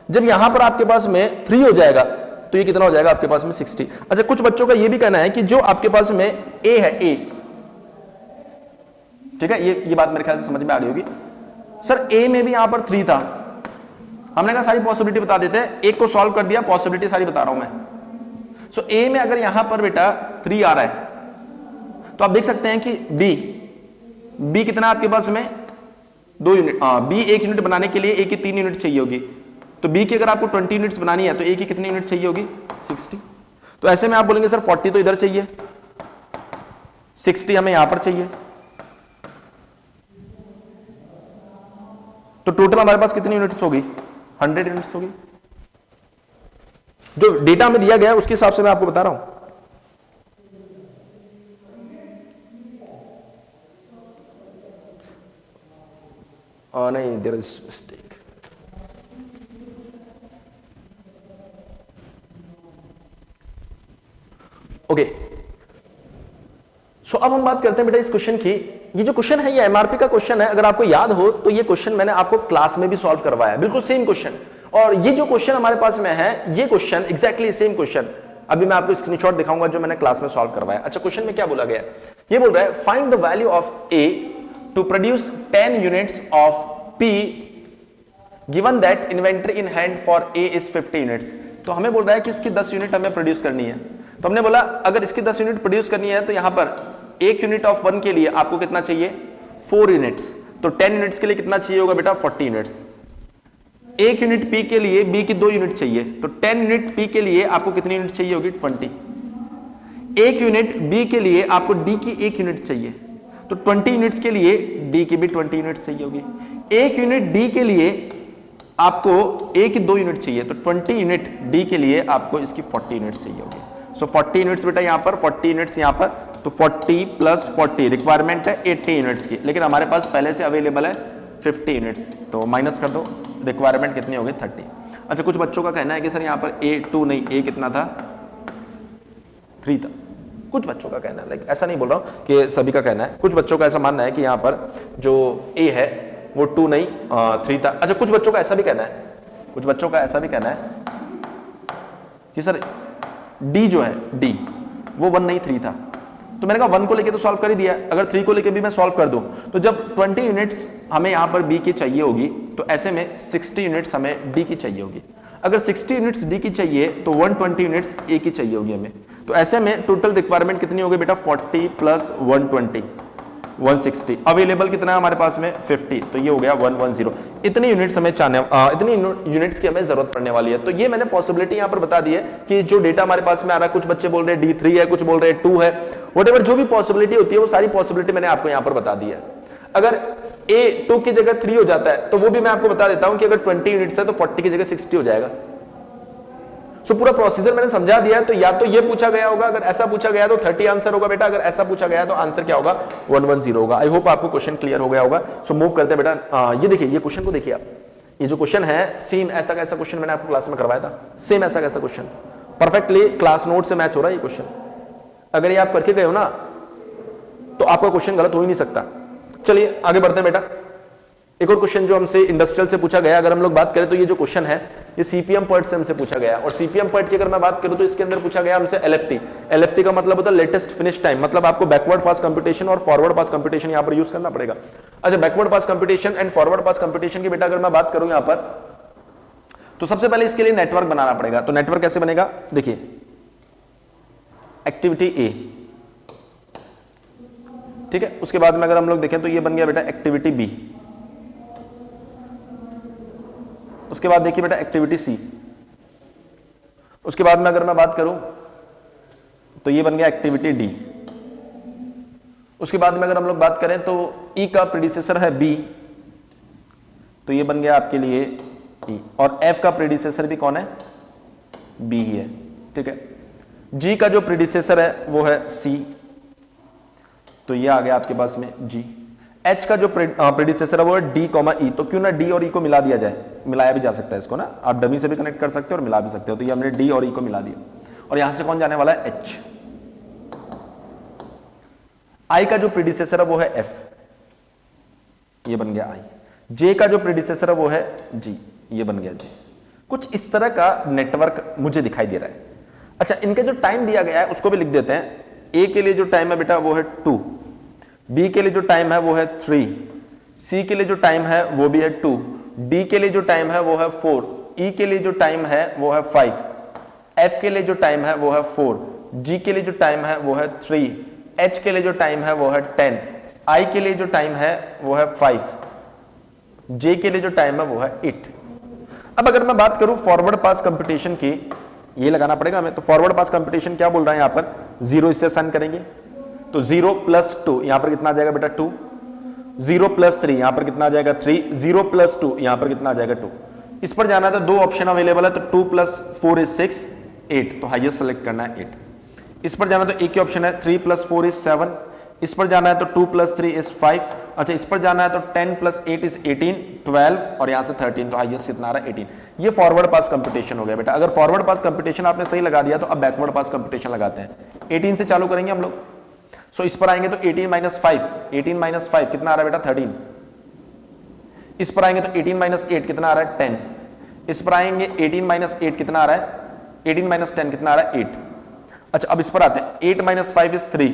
S1: जब यहां पर आपके पास में 3 हो जाएगा तो ये कितना हो जाएगा आपके पास में, 60। अच्छा, कुछ बच्चों का ये भी कहना है कि जो आपके पास में A है, A, ठीक है, ये बात मेरे ख्याल से समझ में आ गई होगी। सर A में भी यहां पर 3 था, हमने कहा सारी पॉसिबिलिटी बता देते हैं, एक को सॉल्व कर दिया, पॉसिबिलिटी सारी बता रहा हूं मैं। सो A में अगर यहां पर बेटा 3 आ रहा है तो आप देख सकते हैं कि B कितना आपके पास में, 2 यूनिट। B 1 यूनिट बनाने के लिए A की 3 यूनिट चाहिए होगी, तो B की अगर आपको 20 यूनिट्स बनानी है तो A की कितनी यूनिट चाहिए होगी, 60। तो ऐसे में आप बोलेंगे सर 40 तो इधर चाहिए, 60 हमें यहां पर चाहिए, तो टोटल हमारे पास कितनी यूनिट्स होगी, 100 यूनिट्स होगी। जो डेटा में दिया गया है उसके हिसाब से मैं आपको बता रहा हूं। नहीं, देयर इज मिस्टेक। ओके, सो अब हम बात करते हैं बेटा इस क्वेश्चन की ये जो क्वेश्चन है ये एमआरपी का क्वेश्चन है, अगर आपको याद हो तो ये क्वेश्चन मैंने आपको क्लास में भी सॉल्व करवाया है, बिल्कुल सेम क्वेश्चन। और ये जो क्वेश्चन हमारे पास में है, ये क्वेश्चन एग्जैक्टली सेम क्वेश्चन अभी मैं आपको स्क्रीनशॉट दिखाऊंगा जो मैंने क्लास में सॉल्व करवाया। अच्छा, क्वेश्चन में क्या बोला गया है, ये बोल रहा है find the value of A to produce 10 units of P given that inventory in hand for A is 50 units. तो हमें बोल रहा है कि इसकी 10 यूनिट हमें प्रोड्यूस करनी है। तो हमने बोला अगर इसकी 10 यूनिट प्रोड्यूस करनी है तो यहां पर 1 यूनिट ऑफ 1 के लिए आपको कितना चाहिए, 4 यूनिट्स। तो 10 यूनिट्स के लिए कितना चाहिए होगा बेटा, 40 यूनिट्स। 1 यूनिट पी के लिए बी की 2 यूनिट चाहिए, तो 10 यूनिट पी के लिए आपको कितनी यूनिट चाहिए होगी, 20। 1 यूनिट बी के लिए आपको डी की 1 यूनिट चाहिए, तो 20 यूनिट्स के लिए डी की भी 20 यूनिट चाहिए होगी। 1 यूनिट डी के लिए आपको ए की 2 यूनिट चाहिए, तो 20 यूनिट डी के लिए आपको इसकी 40 यूनिट्स चाहिए होगी। सो 40 यूनिट्स बेटा यहां पर, 40 यूनिट्स यहां पर, तो 40 प्लस 40 रिक्वायरमेंट है 80 यूनिट्स की, लेकिन हमारे पास पहले से अवेलेबल है 50 यूनिट्स, तो माइनस कर दो, रिक्वायरमेंट कितनी होगी, 30। अच्छा, कुछ बच्चों का कहना है कि सर यहाँ पर ए 2 नहीं, ए कितना था, 3 था। कुछ बच्चों का कहना है, लाइक ऐसा नहीं बोल रहा हूँ कि सभी का कहना है, कुछ बच्चों का ऐसा मानना है कि यहाँ पर जो ए है वो 2 नहीं 3 था। अच्छा, कुछ बच्चों का ऐसा भी कहना है, कुछ बच्चों का ऐसा भी कहना है कि सर डी जो है, डी वो 1 नहीं 3 था। तो मैंने कहा 1 को लेके तो सॉल्व कर ही दिया, अगर 3 को लेके भी मैं सॉल्व कर दूं तो जब 20 यूनिट्स हमें यहां पर बी की चाहिए होगी तो ऐसे में 60 यूनिट्स हमें डी की चाहिए होगी। अगर 60 यूनिट्स डी की चाहिए तो 120 यूनिट्स ए की चाहिए होगी हमें। तो ऐसे में टोटल रिक्वायरमेंट कितनी होगी बेटा, 40 प्लस 120 160। अवेलेबल कितना है हमारे पास में, 50, तो ये हो गया 110। इतनी यूनिट्स हमें चाहिए, इतनी यूनिट्स की हमें जरूरत पड़ने वाली है। तो ये मैंने पॉसिबिलिटी यहां पर बता दी है कि जो डेटा हमारे पास में आ रहा है, कुछ बच्चे बोल रहे हैं D3 है, कुछ बोल रहे हैं 2 है, व्हाटएवर जो भी पॉसिबिलिटी होती है वो सारी पॉसिबिलिटी मैंने आपको यहां पर बता दी है। अगर A 2 की जगह 3 हो जाता है तो वो भी मैं आपको बता देता हूं कि अगर 20 यूनिट्स है तो 40 की जगह 60 हो जाएगा। सो पूरा प्रोसीजर मैंने समझा दिया है। तो या तो ये पूछा गया होगा, अगर ऐसा पूछा गया तो 30 आंसर होगा बेटा, अगर ऐसा पूछा गया तो आंसर क्या होगा, 110 होगा। आई होप आपको क्वेश्चन क्लियर हो गया होगा। सो मूव करते हैं बेटा, ये देखिए, ये क्वेश्चन को देखिए आप, ये जो क्वेश्चन है सेम ऐसा कैसा क्वेश्चन मैंने आपको क्लास में करवाया था, सेम ऐसा कैसा क्वेश्चन परफेक्टली क्लास नोट से मैच हो रहा है ये क्वेश्चन। अगर ये आप करके गए हो ना तो आपका क्वेश्चन गलत हो ही नहीं सकता। चलिए आगे बढ़ते हैं बेटा। एक और क्वेश्चन जो हमसे इंडस्ट्रियल से पूछा गया, अगर हम लोग बात करें तो ये जो क्वेश्चन है ये सीपीएम पॉइंट से हमसे पूछा गया, और सीपीएम पॉइंट की अगर मैं बात करूं तो इसके अंदर पूछा गया हमसे एलएफटी। एलएफटी का मतलब होता है लेटेस्ट फिनिश टाइम, मतलब आपको बैकवर्ड पास कंप्यूटेशन और फॉरवर्ड पास कंप्यूटेशन यहां पर यूज करना पड़ेगा। अच्छा, backward pass computation and forward pass computation की बेटा अगर मैं बात करूं यहां पर, तो सबसे पहले इसके लिए नेटवर्क बनाना पड़ेगा। तो नेटवर्क कैसे बनेगा, देखिए, एक्टिविटी ए, ठीक है, उसके बाद में अगर हम लोग देखें तो ये बन गया बेटा एक्टिविटी बी, उसके बाद देखिए बेटा एक्टिविटी सी, उसके बाद में अगर मैं बात करूं तो ये बन गया एक्टिविटी डी, उसके बाद में अगर हम लोग बात करें तो ई का प्रीडिसेसर है बी, तो ये बन गया आपके लिए ई, और एफ का प्रीडिसेसर भी कौन है, बी ही है, ठीक है। जी का जो प्रीडिसेसर है वो है सी, तो ये आ गया आपके पास में जी। एच का जो प्रीडिसेसर है वो है डी कॉमा ई, तो क्यों ना डी और ई को मिला दिया जाए, मिलाया भी जा सकता है इसको ना, आप डमी से भी कनेक्ट कर सकते हो और मिला भी सकते हो। तो ये हमने डी और ई को मिला दिया, और यहां से कौन जाने वाला है, एच। आई का जो प्रीडिसेसर है वो है एफ, ये बन गया आई। जे का जो प्रीडिसेसर है वो है जी, ये बन गया जी। कुछ इस तरह का नेटवर्क मुझे दिखाई दे रहा है। अच्छा, इनके जो टाइम दिया गया है उसको भी लिख देते हैं। ए के लिए जो टाइम है बेटा वो है 2, बी के लिए जो टाइम है वो है 3, सी के लिए जो टाइम है वो भी है 2, डी के लिए जो टाइम है वो है 4, ई के लिए जो टाइम है वो है 5, एफ के लिए जो टाइम है वो है 4, जी के लिए जो टाइम है वो है 3, एच के लिए जो टाइम है वो है 10, आई के लिए जो टाइम है वो है 5, जे के लिए जो टाइम है वो है 8। अब अगर मैं बात करूं फॉरवर्ड पास कंप्यूटेशन की, ये लगाना पड़ेगा हमें, तो फॉरवर्ड पास कंप्यूटेशन क्या बोल रहा है यहां पर, 0 इससे साइन करेंगे तो 0 प्लस 2 यहां पर कितना आ जाएगा बेटा 2, 0 प्लस 3 यहां पर कितना आ जाएगा 3, 0 प्लस 2 यहां पर कितना आ जाएगा 2। इस पर जाना था, 2 ऑप्शन अवेलेबल है, तो 2 प्लस 4 इज 6, 8, तो हाईएस्ट सेलेक्ट करना है 8। इस पर जाना तो एक ही ऑप्शन है, 3 प्लस 4 इज 7, इस पर जाना है तो 2 प्लस 3 इज 5, अच्छा इस पर जाना है तो 10 प्लस 8 इज 18, 12 और यहां से 13, तो हाईएस्ट कितना आ रहा है 18। ये फॉरवर्ड पास कंप्यूटेशन हो गया बेटा। अगर फॉरवर्ड पास कंप्यूटेशन आपने सही लगा दिया तो अब बैकवर्ड पास कंप्यूटेशन लगाते हैं। 18 से चालू करेंगे हम लोग। सो इस पर आएंगे तो 18 माइनस 5, 18 माइनस 5 कितना आ रहा है बेटा 13। इस पर आएंगे तो 18 माइनस 8 कितना आ रहा है 10। इस पर आएंगे 18 माइनस 8 कितना आ रहा है, 18 माइनस 10 कितना आ रहा है 8। अच्छा अब इस पर आते हैं, 8 माइनस 5 इज 3,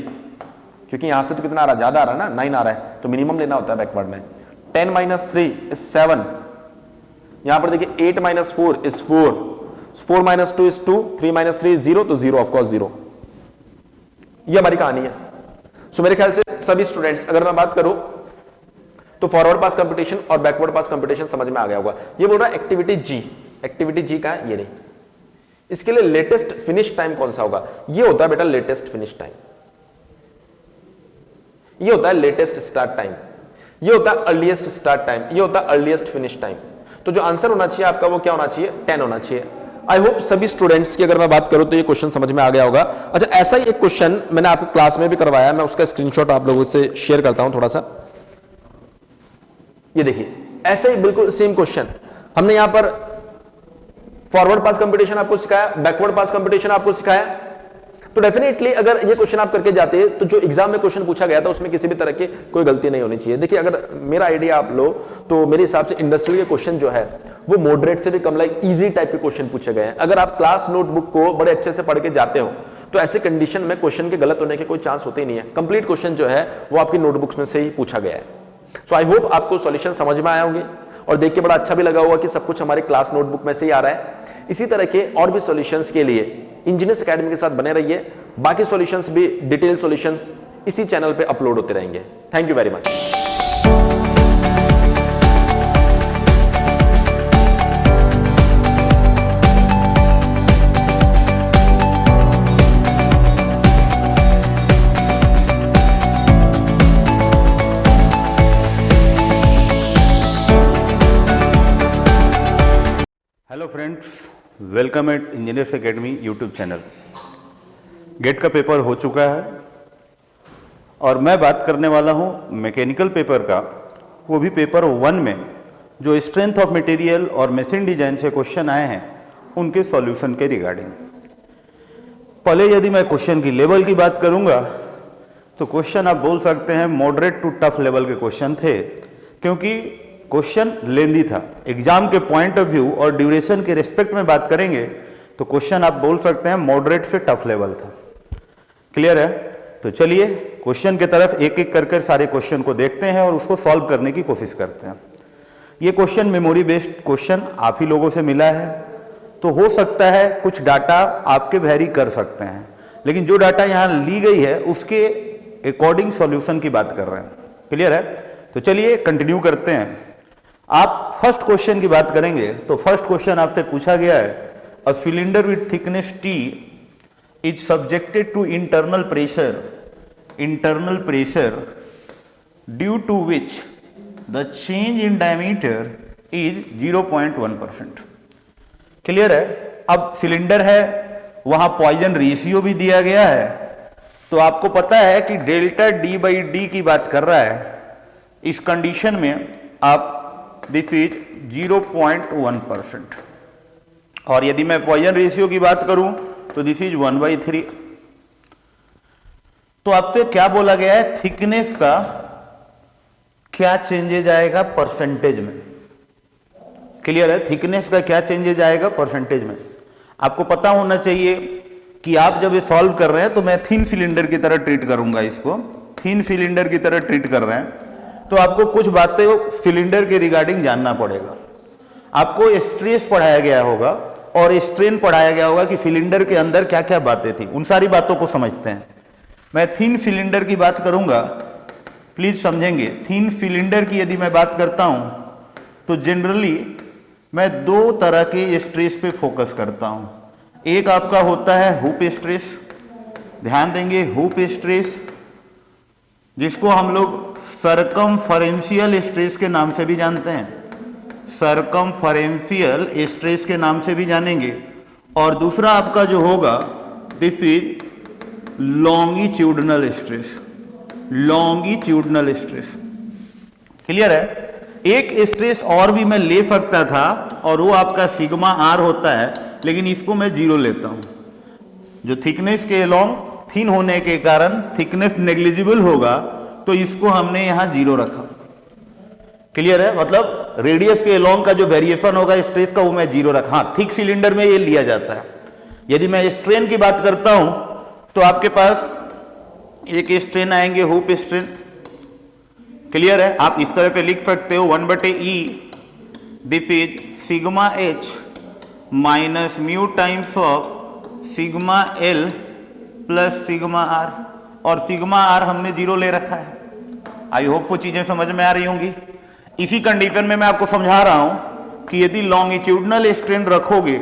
S1: क्योंकि यहां से तो कितना आ रहा है, ज्यादा आ रहा है ना, 9 आ रहा है, तो मिनिमम लेना होता है बैकवर्ड में। 10 माइनस 3 इज 7। यहां पर देखिए 8 minus 4 is 4, 4 minus 2 is 2, 3 minus 3 is 0, तो 0 ऑफकोर्स 0। ये हमारी कहानी है। सो मेरे ख्याल से सभी स्टूडेंट्स, अगर मैं बात करूं तो फॉरवर्ड पास कंपटीशन और बैकवर्ड पास कंपटीशन समझ में आ गया होगा। ये बोल रहा है एक्टिविटी जी, एक्टिविटी जी का है, ये नहीं। इसके लिए लेटेस्ट फिनिश टाइम कौन सा होगा, ये होता है बेटा लेटेस्ट फिनिश टाइम, ये होता है लेटेस्ट स्टार्ट टाइम, ये होता है अर्लीस्ट स्टार्ट टाइम, ये होता है अर्लीस्ट फिनिश टाइम। तो जो आंसर होना चाहिए आपका वो क्या होना चाहिए, 10 होना चाहिए। आई होप सभी स्टूडेंट्स की अगर मैं बात करूं तो ये क्वेश्चन समझ में आ गया होगा। अच्छा ऐसा ही एक क्वेश्चन मैंने आपको क्लास में भी करवाया, मैं उसका स्क्रीनशॉट आप लोगों से शेयर करता हूं थोड़ा सा। ये देखिए ऐसे ही बिल्कुल सेम क्वेश्चन हमने यहां पर फॉरवर्ड पास कंपटीशन आपको सिखाया, बैकवर्ड पास कंपटीशन आपको सिखाया। तो डेफिनेटली अगर ये क्वेश्चन आप करके जाते हैं तो जो एग्जाम में क्वेश्चन पूछा गया था उसमें किसी भी तरह की कोई गलती नहीं होनी चाहिए। देखिए अगर मेरा आइडिया आप लो तो मेरे हिसाब से इंडस्ट्रियल के क्वेश्चन जो है वो मॉडरेट से भी कम लाइक इजी टाइप के क्वेश्चन पूछे गए हैं। अगर आप क्लास नोटबुक को बड़े अच्छे से पढ़ के जाते हो तो ऐसे कंडीशन में क्वेश्चन के गलत होने के कोई चांस होते ही नहीं है। कंप्लीट क्वेश्चन जो है वो आपकी नोटबुक्स में से ही पूछा गया है। सो आई होप आपको सॉल्यूशन समझ में आए होंगे और देख के बड़ा अच्छा भी लगा होगा कि सब कुछ हमारे क्लास नोटबुक में से ही आ रहा है। इसी तरह के और भी सॉल्यूशंस के लिए इंजीनियर्स एकेडमी के साथ बने रहिए। बाकी सॉल्यूशंस भी, डिटेल सॉल्यूशंस इसी चैनल पे अपलोड होते रहेंगे। Thank you very much.
S2: Hello friends, welcome at Engineers Academy YouTube channel. GATE का पेपर हो चुका है और मैं बात करने वाला हूं मैकेनिकल पेपर का, वो भी पेपर 1 में जो स्ट्रेंथ ऑफ मटेरियल और मशीन डिजाइन से क्वेश्चन आए हैं उनके सॉल्यूशन के रिगार्डिंग। पहले यदि मैं क्वेश्चन की लेवल की बात करूंगा तो क्वेश्चन आप बोल सकते हैं मॉडरेट टू टफ लेवल के क्वेश्चन थे, क्योंकि क्वेश्चन लेंदी था। एग्जाम के पॉइंट ऑफ व्यू और ड्यूरेशन के रिस्पेक्ट में बात करेंगे तो क्वेश्चन आप बोल सकते हैं मॉडरेट से टफ लेवल था। क्लियर है? तो चलिए क्वेश्चन की तरफ एक एक करके सारे क्वेश्चन को देखते हैं और उसको सॉल्व करने की कोशिश करते हैं। ये क्वेश्चन मेमोरी बेस्ड क्वेश्चन आप ही लोगों से मिला है, तो हो सकता है कुछ डाटा आपके वेरी कर सकते हैं, लेकिन जो डाटा यहाँ ली गई है उसके अकॉर्डिंग सॉल्यूशन की बात कर रहे हैं। क्लियर है? तो चलिए कंटिन्यू करते हैं। आप फर्स्ट क्वेश्चन की बात करेंगे तो फर्स्ट क्वेश्चन आपसे पूछा गया है, a cylinder with thickness T is subjected to internal pressure due to which the change in diameter is 0.1%। Clear है? अब सिलेंडर है, वहां पॉइजन रेशियो भी दिया गया है, तो आपको पता है कि डेल्टा D बाई डी की बात कर रहा है। इस कंडीशन में आप दिस इज 0.1%, और यदि मैं पॉइजन रेशियो की बात करूं तो दिस इज 1/3। तो आपसे क्या बोला गया है, थिकनेस का क्या चेंजेज आएगा परसेंटेज में। क्लियर है? थिकनेस का क्या चेंजेज आएगा परसेंटेज में। आपको पता होना चाहिए कि आप जब ये सॉल्व कर रहे हैं तो मैं थिन सिलेंडर की तरह ट्रीट करूंगा, इसको थिन सिलेंडर की तरह ट्रीट कर रहे हैं, तो आपको कुछ बातें सिलेंडर के रिगार्डिंग जानना पड़ेगा। आपको स्ट्रेस पढ़ाया गया होगा और स्ट्रेन पढ़ाया गया होगा कि सिलेंडर के अंदर क्या क्या बातें थी, उन सारी बातों को समझते हैं। मैं थिन सिलेंडर की बात करूंगा, प्लीज समझेंगे। थिन सिलेंडर की यदि मैं बात करता हूं तो जनरली मैं दो तरह के स्ट्रेस पे फोकस करता हूं। एक आपका होता है हुप स्ट्रेस, ध्यान देंगे, हुप स्ट्रेस, जिसको हम लोग सरकमफरेंशियल स्ट्रेस के नाम से भी जानते हैं, सरकमफरेंशियल स्ट्रेस के नाम से भी जानेंगे। और दूसरा आपका जो होगा this is longitudinal stress, longitudinal stress. Clear है? एक स्ट्रेस और भी मैं ले सकता था और वो आपका सिग्मा आर होता है, लेकिन इसको मैं 0 लेता हूं। जो थिकनेस के अलोंग थिन होने के कारण थिकनेस नेग्लिजिबल होगा, तो इसको हमने यहां 0 रखा। क्लियर है? मतलब रेडियस के अलोंग का जो वेरिएशन होगा स्ट्रेस का वो मैं 0 रखा। हाँ, थिक सिलेंडर में ये लिया जाता है। यदि मैं स्ट्रेन की बात करता हूं तो आपके पास एक स्ट्रेन आएंगे, हुप स्ट्रेन। क्लियर है? आप इस तरह पे लिख सकते हो 1/E this is sigma H minus mu times of sigma L plus sigma R, और सिग्मा R हमने 0 ले रखा है। आई होप वो चीजें समझ में आ रही होंगी। इसी कंडीशन में मैं आपको समझा रहा हूं कि यदि लॉन्गिट्यूडनल स्ट्रेन रखोगे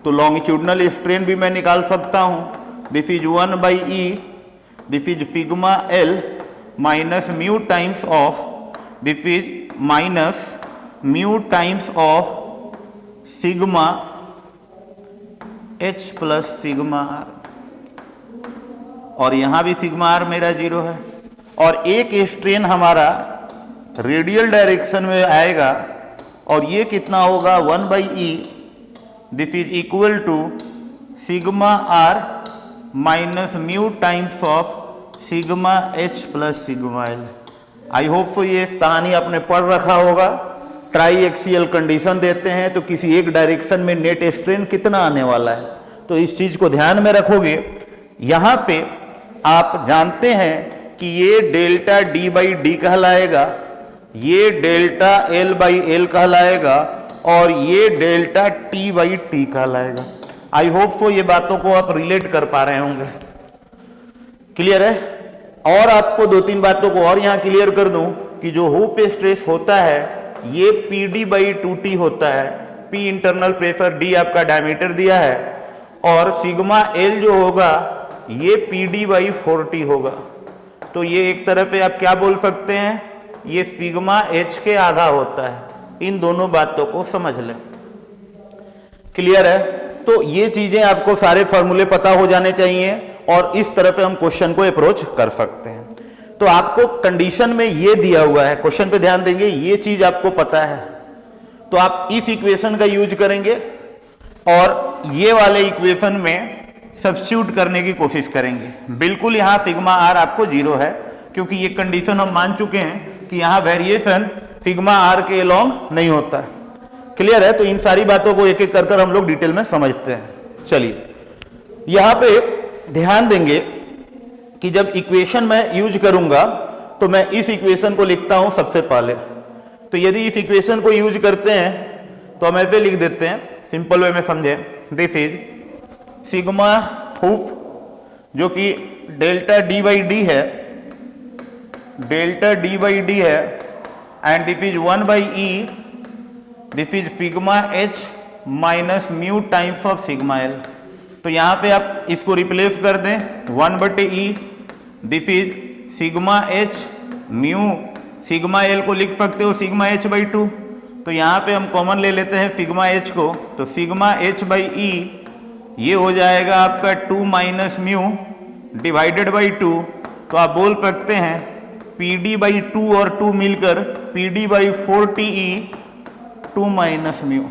S2: तो लॉन्गिट्यूडनल स्ट्रेन भी मैं निकाल सकता हूं। This is 1/E this is sigma L minus mu times of this is minus mu times of sigma H plus sigma R, और यहां भी सिग्मा R मेरा 0 है। और एक स्ट्रेन हमारा रेडियल डायरेक्शन में आएगा, और ये कितना होगा 1/E this is equal to sigma R minus mu times of sigma H plus sigma L। I hope so ये कहानी आपने पढ़ रखा होगा। ट्राई एक्सियल कंडीशन देते हैं तो किसी एक डायरेक्शन में नेट स्ट्रेन कितना आने वाला है, तो इस चीज को ध्यान में रखोगे। यहां पे आप जानते हैं कि ये डेल्टा D/D कहलाएगा, ये डेल्टा L/L कहलाएगा, और ये डेल्टा T/T कहलाएगा। आई होप सो ये बातों को आप रिलेट कर पा रहे होंगे। क्लियर है? और आपको 2-3 बातों को और यहां क्लियर कर दूं कि जो हुप स्ट्रेस होता है ये PD/2T होता है। P इंटरनल प्रेशर, D आपका डायमीटर दिया है, और सिग्मा L जो होगा ये PD/4T होगा। तो ये एक तरह से आप क्या बोल सकते हैं, ये सिग्मा H के आधा होता है। इन दोनों बातों को समझ लें। क्लियर है? तो ये चीजें आपको सारे फॉर्मूले पता हो जाने चाहिए, और इस तरह पे हम क्वेश्चन को अप्रोच कर सकते हैं। तो आपको कंडीशन में ये दिया हुआ है, क्वेश्चन पे ध्यान देंगे, ये चीज आपको पता है तो आप इस इक्वेशन का यूज करेंगे और ये वाले इक्वेशन में सब्स्टिट्यूट करने की कोशिश करेंगे। बिल्कुल यहां सिग्मा R आपको 0 है, क्योंकि ये कंडीशन हम मान चुके हैं कि यहां वेरिएशन सिग्मा R के अलोंग नहीं होता है। क्लियर है? तो इन सारी बातों को एक एक कर हम लोग डिटेल में समझते हैं। चलिए, यहां पे ध्यान देंगे कि जब इक्वेशन मैं यूज करूंगा तो मैं इस इक्वेशन को लिखता हूं सबसे पहले। तो यदि इस इक्वेशन को यूज करते हैं तो हम ऐसे लिख देते हैं, सिंपल वे में समझे। दिस इज सिग्मा हुप जो कि डेल्टा D/D है, डेल्टा D/D है, and this is 1/E this is sigma H minus mu times of sigma L। तो यहां पे आप इसको रिप्लेस कर दें 1/E this is sigma H mu, sigma L को लिख सकते हो सिग्मा H/2। तो यहां पे हम कॉमन ले लेते हैं सिग्मा H को, तो सिग्मा H/E ये हो जाएगा आपका 2 माइनस म्यू डिवाइडेड बाई 2। तो आप बोल सकते हैं PD/2 और 2 मिलकर PD/4TE 2 माइनस म्यू।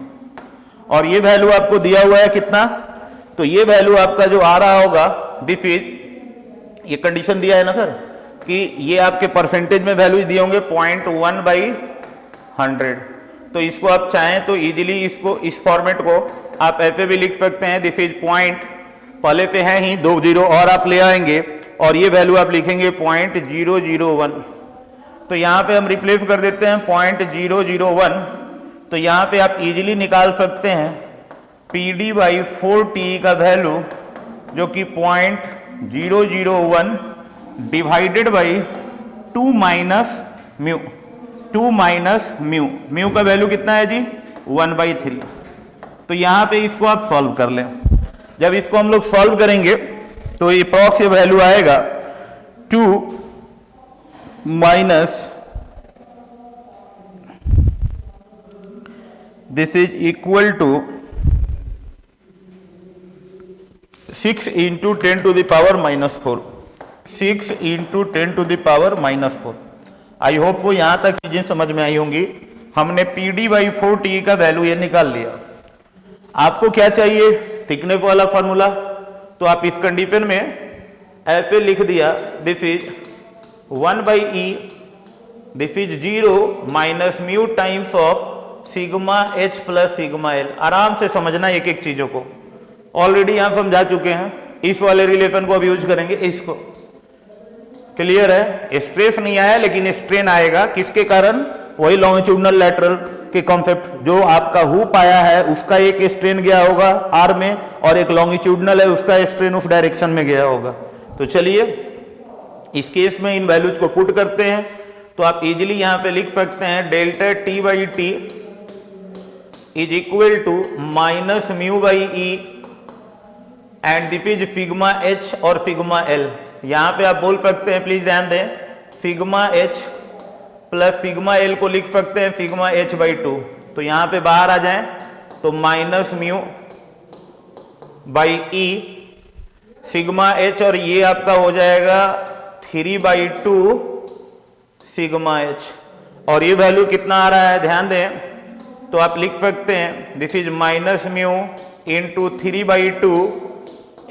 S2: और ये वैल्यू आपको दिया हुआ है कितना, तो ये वैल्यू आपका जो आ रहा होगा दिस इज, ये कंडीशन दिया है ना सर कि ये आपके परसेंटेज में वैल्यू दिए होंगे 0.1/100। तो इसको आप चाहें तो इजीली इसको इस फॉर्मेट को आप ऐसे भी लिख सकते हैं, दिस इज पॉइंट, पहले पे है ही 2 0 और आप ले आएंगे और ये वैल्यू आप लिखेंगे 0.001। तो यहां पे हम रिप्लेस कर देते हैं 0.001। तो यहां पे आप इजीली निकाल सकते हैं PD/4TE का वैल्यू जो कि 0.001 divided by 2 minus mu, 2 minus mu, mu का वैल्यू कितना है जी 1/3। तो यहां पे इसको आप सॉल्व कर लें। जब इसको हम लोग सॉल्व करेंगे तो ये अप्रॉक्स वैल्यू आएगा 2 minus this is equal to 6 × 10⁻⁻4, 6 × 10⁻⁻4। I hope वो यहां तक चीजें समझ में आई होंगी। हमने PD/4TE का वैल्यू ये निकाल लिया। आपको क्या चाहिए, थिकनेस वाला फॉर्मूला। तो आप इस कंडीशन में ऐसे लिख दिया, this is 1/e, this is 0 minus mu times of sigma H plus sigma L. आराम से समझना एक एक चीजों को, ऑलरेडी यहां समझा चुके हैं। इस वाले रिलेशन को अब यूज करेंगे इसको। क्लियर है? स्ट्रेस नहीं आया लेकिन स्ट्रेन आएगा, किसके कारण? वही लॉन्गिट्यूडनल लैटरल के कॉन्सेप्ट, जो आपका हुप आया है उसका एक स्ट्रेन गया होगा आर में, और एक लॉन्गिट्यूडनल है उसका स्ट्रेन उस डायरेक्शन में गया होगा। तो चलिए इस केस में इन वैल्यूज को पुट करते हैं, तो आप इजीली यहां पे लिख सकते हैं delta T by T is equal to minus mu by E and this is sigma H और सिग्मा एल। यहां पे आप बोल सकते हैं, प्लीज ध्यान दें, sigma H plus sigma L को लिख सकते हैं सिग्मा एच बाई 2। तो यहां पे बाहर आ जाएं तो minus mu by E sigma H, और ये आपका हो जाएगा 3/2 सिग्मा एच। और ये वैल्यू कितना आ रहा है ध्यान दें, तो आप लिख सकते हैं this is minus mu into 3/2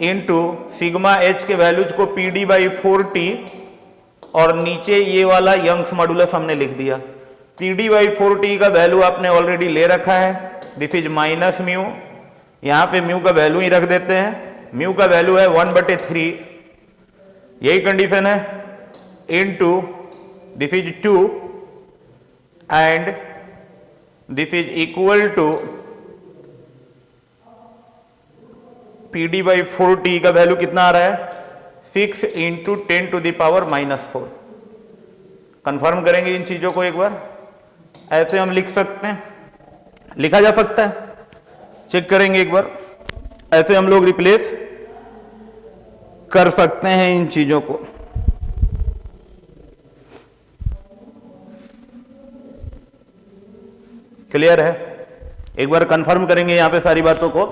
S2: into sigma H के वैल्यूज को PD/4T, और नीचे ये वाला यंग्स मॉडुलस हमने लिख दिया। PD/4T का वैल्यू आपने ऑलरेडी ले रखा है, दिस इज माइनस म्यू, यहां पे म्यू का वैल्यू ही रख देते हैं, म्यू का वैल्यू है 1/3, यही कंडीशन है, into this is 2 and this is equal to PD/4T का वैल्यू कितना आ रहा है 6 इंटू 10⁻⁻⁴। कंफर्म करेंगे इन चीजों को एक बार, ऐसे हम लिख सकते हैं, लिखा जा सकता है, चेक करेंगे एक बार, ऐसे हम लोग रिप्लेस कर सकते हैं इन चीजों को। क्लियर है? एक बार कंफर्म करेंगे यहां पे सारी बातों को,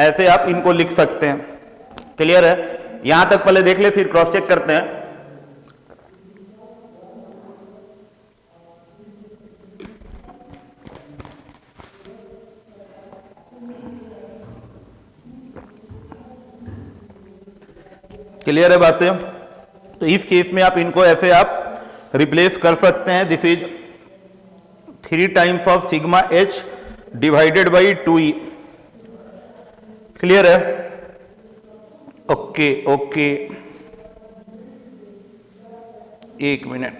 S2: ऐसे आप इनको लिख सकते हैं। क्लियर है? यहां तक पहले देख ले, फिर क्रॉस चेक करते हैं। क्लियर है बातें? तो इस केस में आप इनको ऐसे आप रिप्लेस कर सकते हैं, this is 3 times of sigma H divided by 2e। Clear है? ओके ओके, एक मिनट।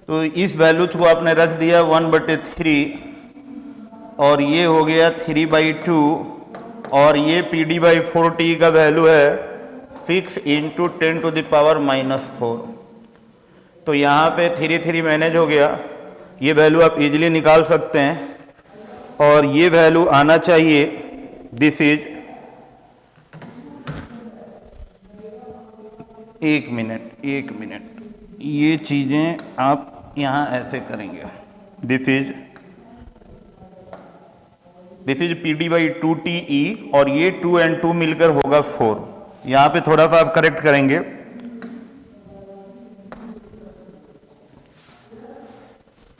S2: तो इस वैल्यूज को आपने रख दिया 1/3, और ये हो गया 3/2, और ये PD/4T का वैल्यू है 6 इंटू 10⁻⁻⁴। तो यहाँ पे 3 मैनेज हो गया, ये वैल्यू आप इजीली निकाल सकते हैं, और ये वैल्यू आना चाहिए दिस इज, एक मिनट, ये चीजें आप यहाँ ऐसे करेंगे, दिस इज PD/2TE, और ये 2 and 2 मिलकर होगा 4। यहां पे थोड़ा सा आप करेक्ट करेंगे,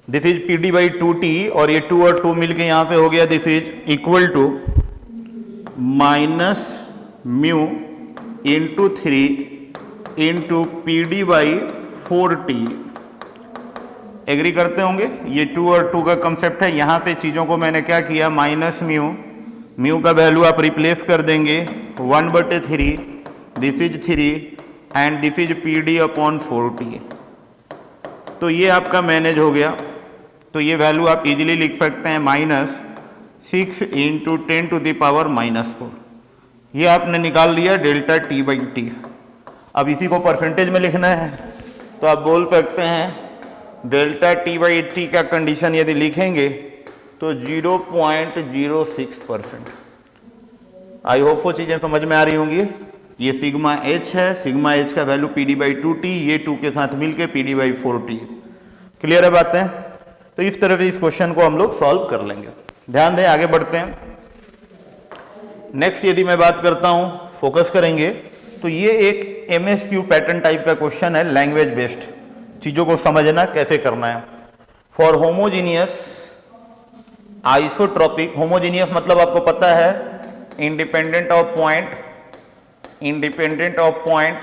S2: दिस इज PD/2T, और ये 2 और 2 मिलकर यहां पे हो गया this is equal to minus mu into 3 into PD/4T। Agree करते होंगे? ये 2 और 2 का कंसेप्ट है। यहां पे चीजों को मैंने क्या किया, माइनस म्यू का वैल्यू आप रिप्लेस कर देंगे 1/3, this is 3 and this is PD/4T। तो ये आपका मैनेज हो गया। तो ये वैल्यू आप इजीली लिख सकते हैं -6 इंटू 10⁻⁻⁴। ये आपने निकाल लिया डेल्टा T/T। अब इसी को परसेंटेज में लिखना है, तो आप बोल सकते हैं डेल्टा T/T का कंडीशन यदि लिखेंगे तो 0.06%। आई होप वो चीजें समझ में आ रही होंगी। ये सिग्मा एच है, सिग्मा एच का वैल्यू PD/2T, ये 2 के साथ मिलके PD/4T। क्लियर है बातें? तो इस तरह से इस क्वेश्चन को हम लोग सॉल्व कर लेंगे। ध्यान दें, आगे बढ़ते हैं। नेक्स्ट यदि मैं बात करता हूं, फोकस करेंगे, तो ये एक MSQ पैटर्न टाइप का क्वेश्चन है, लैंग्वेज बेस्ड। चीजों को समझना कैसे करना है। फॉर होमोजीनियस आइसोट्रोपिक, होमोजीनियस मतलब आपको पता है इंडिपेंडेंट ऑफ पॉइंट,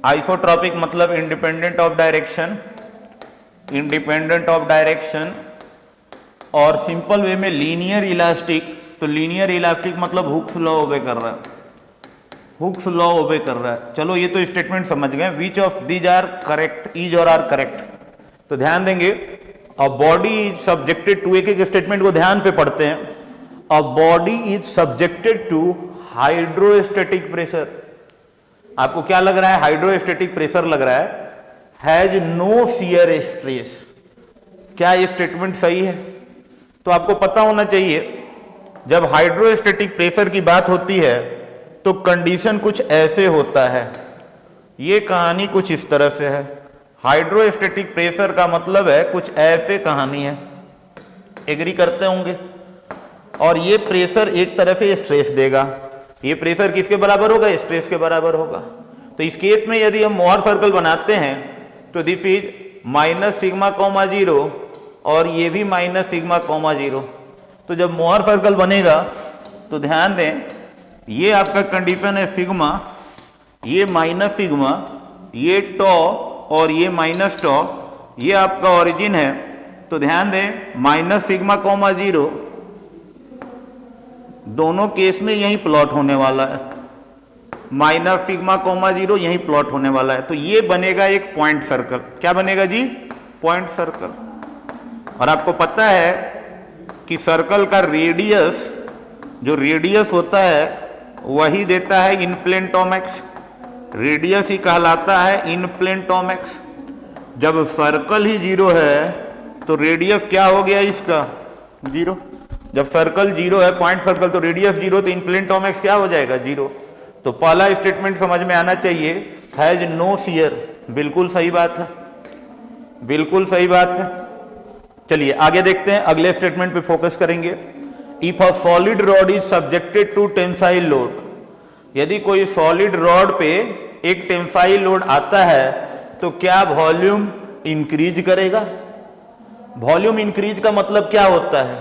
S2: आइसोट्रोपिक मतलब इंडिपेंडेंट ऑफ डायरेक्शन, और सिंपल वे में लीनियर इलास्टिक, तो लीनियर इलास्टिक मतलब हुक्स लॉ ओबे कर रहा है, चलो ये तो स्टेटमेंट समझ गए। Which of these are correct, इज और आर करेक्ट, तो ध्यान देंगे। A body is subjected to, एक एक स्टेटमेंट को ध्यान पे पढ़ते हैं। A body is subjected to hydrostatic pressure, आपको क्या लग रहा है? हाइड्रोस्टैटिक प्रेशर लग रहा है। हैज नो शियर स्ट्रेस, क्या ये स्टेटमेंट सही है? तो आपको पता होना चाहिए जब हाइड्रोस्टैटिक प्रेशर की बात होती है तो कंडीशन कुछ ऐसे होता है, ये कहानी कुछ इस तरह से है। हाइड्रोस्टैटिक प्रेशर का मतलब है कुछ ऐसे कहानी है, एग्री करते होंगे। और ये प्रेशर एक तरह से स्ट्रेस देगा, ये प्रेशर किसके बराबर होगा? स्ट्रेस के बराबर होगा। तो इस केस में यदि हम मोहर सर्कल बनाते हैं तो this is minus sigma comma 0 और ये भी माइनस सिग्मा कॉमा 0। तो जब मोहर सर्कल बनेगा तो ध्यान दें, ये आपका कंडीशन है सिग्मा, ये माइनस सिग्मा, ये टॉ और ये माइनस टॉ, ये आपका ओरिजिन है। तो ध्यान दें माइनस सिग्मा कॉमा 0 दोनों केस में यही प्लॉट होने वाला है, माइनस सिग्मा कॉमा 0 यही प्लॉट होने वाला है। तो ये बनेगा एक पॉइंट सर्कल। क्या बनेगा जी? Point circle. और आपको पता है कि सर्कल का रेडियस, जो रेडियस होता है वही देता है इन प्लेन टर्म एक्स, रेडियस ही कहलाता है इन प्लेन टर्म एक्स। जब सर्कल ही 0 है तो रेडियस क्या हो गया इसका? 0। जब सर्कल 0 है, पॉइंट सर्कल, तो रेडियस 0, तो इन प्लेन टर्म एक्स क्या हो जाएगा? 0। तो पहला स्टेटमेंट समझ में आना चाहिए, हैज नो शियर, बिल्कुल सही बात है, बिल्कुल सही बात है। चलिए आगे देखते हैं, अगले स्टेटमेंट पे फोकस करेंगे। If a solid rod is subjected to tensile load, यदि कोई सॉलिड रॉड पे एक टेंसाइल लोड आता है तो क्या वॉल्यूम इंक्रीज करेगा? वॉल्यूम इंक्रीज का मतलब क्या होता है?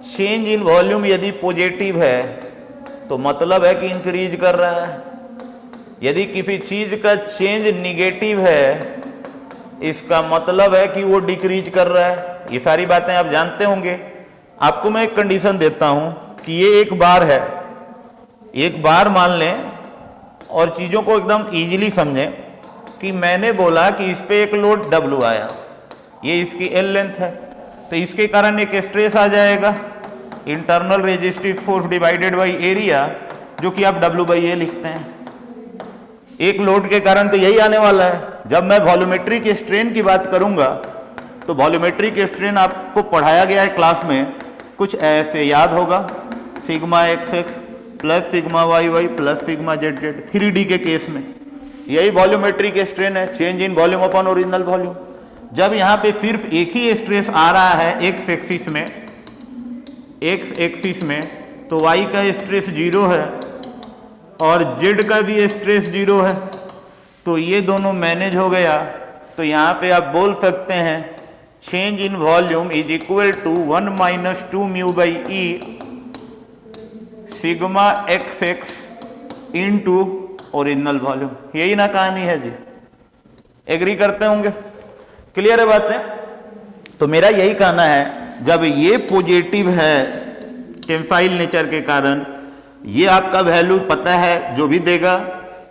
S2: चेंज इन वॉल्यूम यदि पॉजिटिव है तो मतलब है कि इंक्रीज कर रहा है, यदि किसी चीज का चेंज निगेटिव है इसका मतलब है कि वो डिक्रीज कर रहा है। ये सारी बातें आप जानते होंगे। आपको मैं एक कंडीशन देता हूं कि ये एक बार है, एक बार मान लें और चीजों को एकदम इजीली समझें कि मैंने बोला कि इस पे एक लोड W आया, ये इसकी L लेंथ है, तो इसके कारण एक स्ट्रेस आ जाएगा, internal resistive force divided by area, जो कि आप W/A लिखते हैं। एक लोड के कारण तो यही आने वाला है। जब मैं वॉल्यूमेट्रिक स्ट्रेन की बात करूंगा तो वॉल्यूमेट्रिक स्ट्रेन आपको पढ़ाया गया है क्लास में, कुछ ऐसे याद होगा, sigma XX plus sigma YY plus sigma ZZ, 3D के केस में यही वॉल्यूमेट्रिक स्ट्रेन है, change in volume upon original volume. जब यहाँ पे सिर्फ एक ही स्ट्रेस आ रहा है एक्स एक्सिस में, तो y का स्ट्रेस 0 है और z का भी स्ट्रेस 0 है, तो ये दोनों मैनेज हो गया। तो यहाँ पे आप बोल सकते हैं change in volume is equal to 1 - 2 μ/e sigma XX into original volume. यही ना कहानी है जी, एग्री करते होंगे, क्लियर है बात है? तो मेरा यही कहना है, जब ये पॉजिटिव है टेंसाइल नेचर के कारण, ये आपका वैल्यू पता है जो भी देगा,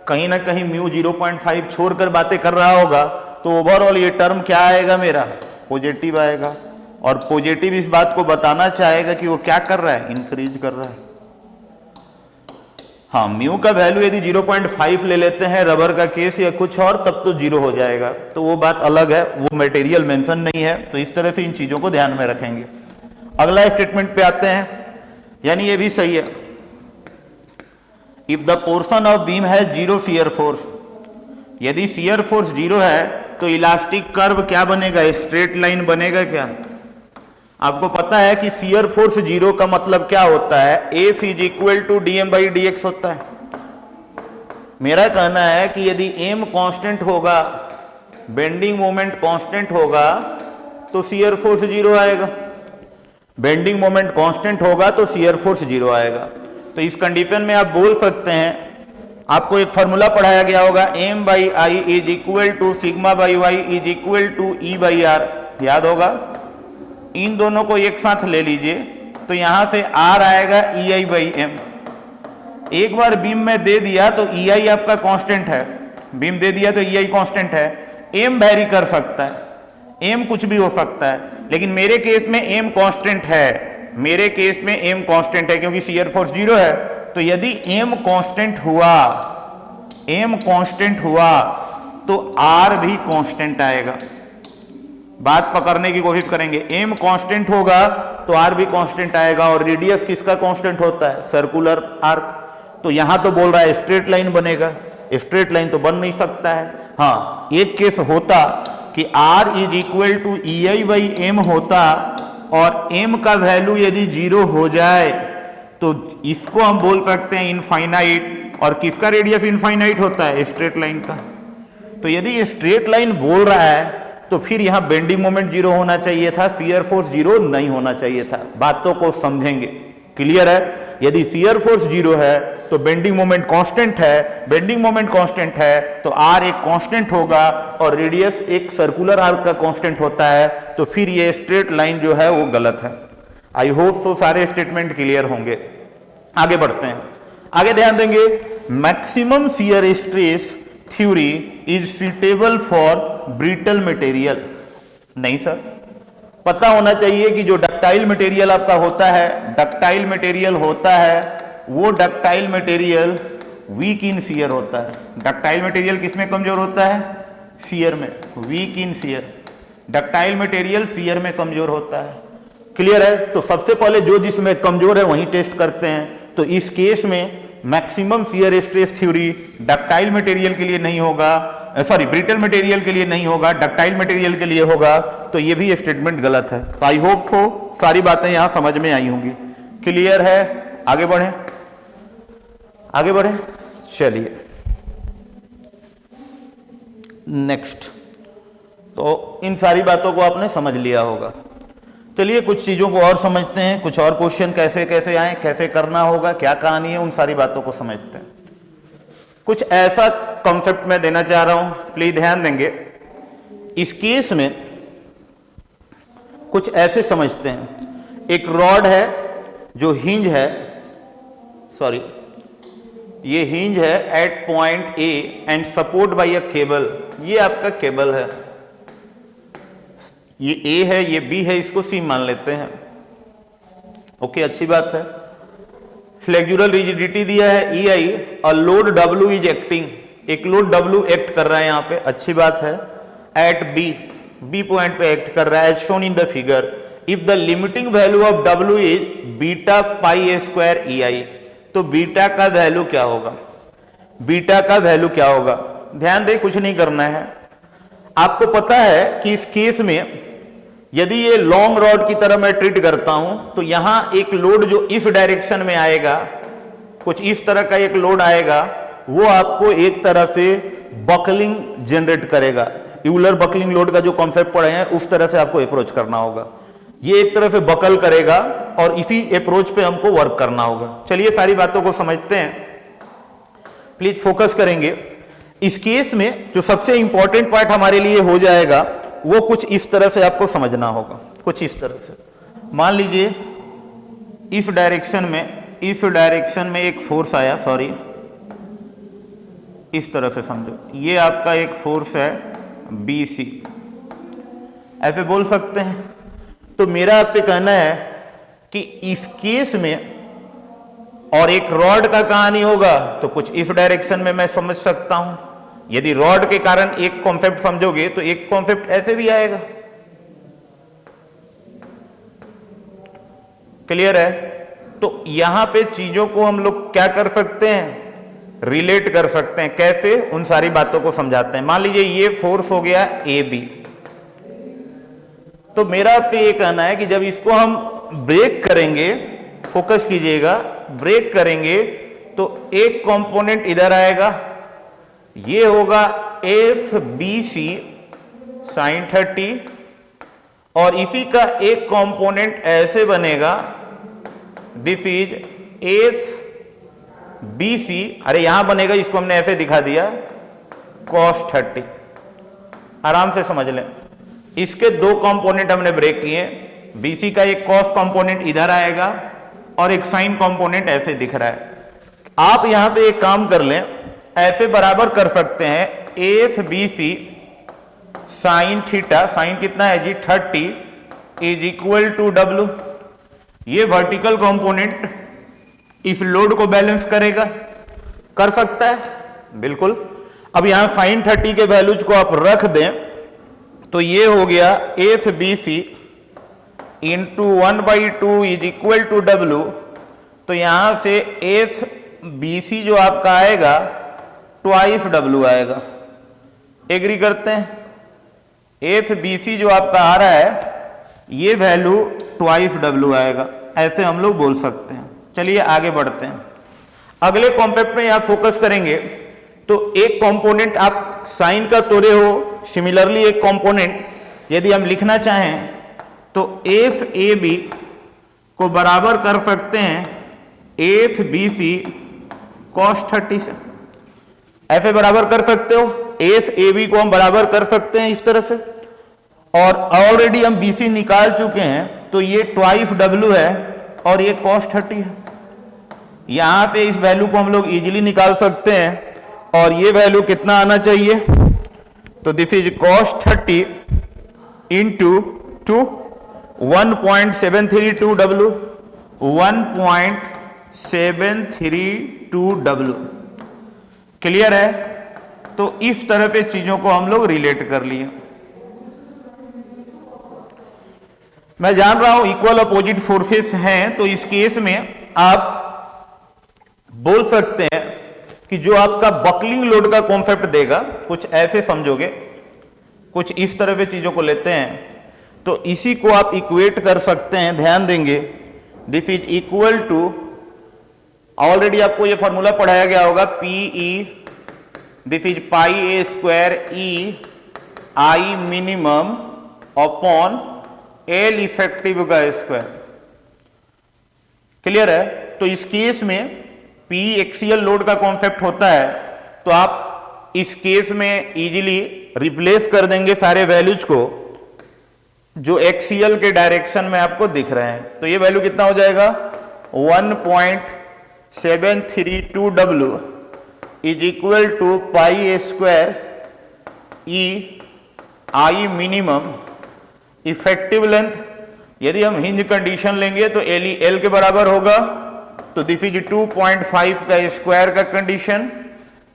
S2: कहीं ना कहीं म्यू 0.5 छोड़कर बातें कर रहा होगा, तो ओवरऑल ये टर्म क्या आएगा? मेरा पॉजिटिव आएगा। और पॉजिटिव इस बात को बताना चाहेगा कि वो क्या कर रहा है? इंक्रीज कर रहा है। हाँ, म्यू का वैल्यू यदि 0.5 ले लेते हैं, रबर का केस या कुछ और, तब तो 0 हो जाएगा, तो वो बात अलग है, वो मटेरियल मेंशन नहीं है। तो इस तरह से इन चीजों को ध्यान में रखेंगे। अगला स्टेटमेंट पे आते हैं, यानी ये भी सही है। If the portion of beam है 0 शियर फोर्स, यदि शियर फोर्स 0 है तो इलास्टिक कर्व क्या बनेगा? स्ट्रेट लाइन बनेगा क्या? आपको पता है कि शियर फोर्स 0 का मतलब क्या होता है? F is equal to dm/dx होता है। मेरा कहना है कि यदि m कांस्टेंट होगा बेंडिंग मोमेंट कांस्टेंट होगा तो शियर फोर्स 0 आएगा। बेंडिंग मोमेंट कांस्टेंट होगा तो शियर फोर्स 0 आएगा। तो इस कंडीशन में आप बोल सकते हैं, आपको एक फॉर्मूला पढ़ाया गया होगा, m by I is equal to sigma by Y is equal to E by R, याद होगा। इन दोनों को एक साथ ले लीजिए तो यहां से r आएगा ई आई बाई एम। एक बार बीम में दे दिया तो ई आई आपका कांस्टेंट है, बीम दे दिया तो ई आई कांस्टेंट है। m वैरी कर सकता है, m कुछ भी हो सकता है, लेकिन मेरे केस में m कांस्टेंट है, मेरे केस में m कांस्टेंट है क्योंकि शियर फोर्स 0 है। तो यदि m कांस्टेंट हुआ, m कांस्टेंट हुआ तो r भी कांस्टेंट आएगा। बात पकड़ने की कोशिश करेंगे, m कांस्टेंट होगा तो r भी कांस्टेंट आएगा। और रेडियस किसका कांस्टेंट होता है? Circular arc. तो यहां तो बोल रहा है स्ट्रेट लाइन बनेगा, स्ट्रेट लाइन तो बन नहीं सकता है। हाँ, एक केस होता कि r is equal to E I by M होता और m का वैल्यू यदि 0 हो जाए तो इसको हम बोल सकते हैं इनफाइनाइट। और किसका रेडियस इनफाइनाइट होता है? स्ट्रेट लाइन का। तो यदि ये स्ट्रेट लाइन बोल रहा है तो फिर यहां बेंडिंग मोमेंट 0 होना चाहिए था, शियर फोर्स 0 नहीं होना चाहिए था। बातों को समझेंगे, क्लियर है? यदि शियर फोर्स 0 है तो बेंडिंग मोमेंट कांस्टेंट है, बेंडिंग मोमेंट कांस्टेंट है तो r एक कांस्टेंट होगा और रेडियस एक सर्कुलर आर्क का कांस्टेंट होता है। तो फिर ये स्ट्रेट लाइन जो है वो गलत है। आई होप सो सारे स्टेटमेंट क्लियर होंगे। आगे बढ़ते हैं, आगे ध्यान देंगे। Maximum shear stress theory is suitable for brittle material. नहीं सर, पता होना चाहिए कि जो डक्टाइल मटेरियल आपका होता है, डक्टाइल मटेरियल होता है, वो डक्टाइल मटेरियल वीक इन शियर होता है। डक्टाइल मटेरियल किसमें कमजोर होता है? शियर में, वीक इन शियर। डक्टाइल मटेरियल शियर में कमजोर होता है, क्लियर है? तो सबसे पहले जो जिसमें कमजोर है वही टेस्ट करते हैं। तो इस केस में maximum shear stress theory ductile material के लिए नहीं होगा, सॉरी ब्रिटल मटेरियल के लिए नहीं होगा, डक्टाइल मटेरियल के लिए होगा। तो ये भी स्टेटमेंट गलत है। तो आई होप सो सारी बातें यहां समझ में आई होंगी, क्लियर है? आगे बढ़े, आगे बढ़े, चलिए नेक्स्ट। तो इन सारी बातों को आपने समझ लिया होगा। चलिए कुछ चीजों को और समझते हैं, कुछ और क्वेश्चन कैसे कैसे आए, कैसे करना होगा, क्या कहानी है, उन सारी बातों को समझते हैं। कुछ ऐसा कॉन्सेप्ट मैं देना चाह रहा हूं, प्लीज ध्यान देंगे। इस केस में कुछ ऐसे समझते हैं, एक रॉड है जो हिंज है, सॉरी ये हिंज है at point A and support by a cable. ये आपका केबल है, ये ए है, ये बी है, इसको सी मान लेते हैं। ओके, अच्छी बात है। फ्लेक्सुरल रिजिडिटी दिया है ई आई और लोड डब्ल्यू इज एक्टिंग, एक लोड डब्ल्यू एक्ट कर रहा है यहाँ पे, अच्छी बात है। एट बी, बी पॉइंट पे एक्ट कर रहा है as shown in the figure. If the limiting value of W is beta pi A square E I, तो बीटा का वैल्यू क्या होगा? बीटा का वैल्यू क्या होगा? ध्यान दे, कुछ नहीं करना है। आपको पता है कि इस केस में यदि ये लॉन्ग रॉड की तरह मैं ट्रीट करता हूं तो यहां एक लोड जो इस डायरेक्शन में आएगा, कुछ इस तरह का एक लोड आएगा, वो आपको एक तरह से बकलिंग जनरेट करेगा। यूलर बकलिंग लोड का जो कॉन्सेप्ट पढ़े हैं उस तरह से आपको अप्रोच करना होगा। ये एक तरह से बकल करेगा और इसी अप्रोच पे हमको वर्क करना होगा। चलिए सारी बातों को समझते हैं, प्लीज फोकस करेंगे। इस केस में जो सबसे इंपॉर्टेंट पार्ट हमारे लिए हो जाएगा वो कुछ इस तरह से आपको समझना होगा, कुछ इस तरह से। मान लीजिए इस डायरेक्शन में एक फोर्स आया, सॉरी इस तरह से समझो, ये आपका एक फोर्स है बी सी, ऐसे बोल सकते हैं। तो मेरा आपसे कहना है कि इस केस में और एक रॉड का कहानी होगा तो कुछ इस डायरेक्शन में मैं समझ सकता हूं। यदि रॉड के कारण एक कॉन्सेप्ट समझोगे तो एक कॉन्सेप्ट ऐसे भी आएगा, क्लियर है? तो यहां पे चीजों को हम लोग क्या कर सकते हैं? रिलेट कर सकते हैं। कैसे? उन सारी बातों को समझाते हैं। मान लीजिए ये फोर्स हो गया ए बी, तो मेरा आपसे ये कहना है कि जब इसको हम ब्रेक करेंगे, फोकस कीजिएगा, ब्रेक करेंगे तो एक कंपोनेंट इधर आएगा, ये होगा एफ बी सी साइन 30 और इसी का एक कंपोनेंट ऐसे बनेगा, this is F B C, अरे यहां बनेगा, इसको हमने ऐसे दिखा दिया cos 30। आराम से समझ लें, इसके दो कंपोनेंट हमने ब्रेक किए, बीसी का एक cos कंपोनेंट इधर आएगा और एक साइन कंपोनेंट ऐसे दिख रहा है। आप यहां से एक काम कर लें, ऐसे बराबर कर सकते हैं F B C sine theta, sine कितना है जी 30 इज इक्वल टू डब्ल्यू। ये वर्टिकल कंपोनेंट इस लोड को बैलेंस करेगा, कर सकता है बिल्कुल। अब यहां साइन 30 के वैल्यूज को आप रख दें तो ये हो गया F B C into 1/2 is equal to W. तो यहां से एफ बी सी जो आपका आएगा ट्वाइस डब्ल्यू आएगा। एग्री करते हैं? एफ बी सी जो आपका आ रहा है ये वैल्यू ट्वाइस डब्ल्यू आएगा, ऐसे हम लोग बोल सकते हैं। चलिए आगे बढ़ते हैं, अगले कॉन्सेप्ट में यहां फोकस करेंगे। तो एक कंपोनेंट आप साइन का तोड़े हो, सिमिलरली एक कंपोनेंट यदि हम लिखना चाहें तो एफ ए बी को बराबर कर सकते हैं एफ बी सी cos 30 से, ऐसे बराबर कर सकते हो। एफ ए बी को हम बराबर कर सकते हैं इस तरह से, और ऑलरेडी हम बी सी निकाल चुके हैं, तो ये ट्वाइस डब्ल्यू है और ये cos 30 है। यहां पे इस वैल्यू को हम लोग इजीली निकाल सकते हैं, और ये वैल्यू कितना आना चाहिए, तो this is cos 30 into 2 1.732 W, 1.732 W. Clear है? तो इस तरह के चीजों को हम लोग रिलेट कर लिए। मैं जान रहा हूं इक्वल अपोजिट फोर्सेस हैं, तो इस केस में आप बोल सकते हैं कि जो आपका बकलिंग लोड का कॉन्सेप्ट देगा, कुछ ऐसे समझोगे, कुछ इस तरह के चीजों को लेते हैं, तो इसी को आप इक्वेट कर सकते हैं। ध्यान देंगे, this is equal to, already आपको ये फॉर्मूला पढ़ाया गया होगा, P E this is pi A square E I minimum upon L effective का स्क्वायर। क्लियर है? तो इस केस में पी एक्सियल लोड का कॉन्सेप्ट होता है, तो आप इस केस में इजीली रिप्लेस कर देंगे सारे वैल्यूज को जो एक्सियल के डायरेक्शन में आपको दिख रहे हैं। तो ये वैल्यू कितना हो जाएगा, 1.732 W is equal to pi A square E I minimum. Effective length यदि हम हिंज कंडीशन लेंगे तो एल के बराबर होगा, तो दिस इज 2.5 का स्क्वायर का कंडीशन।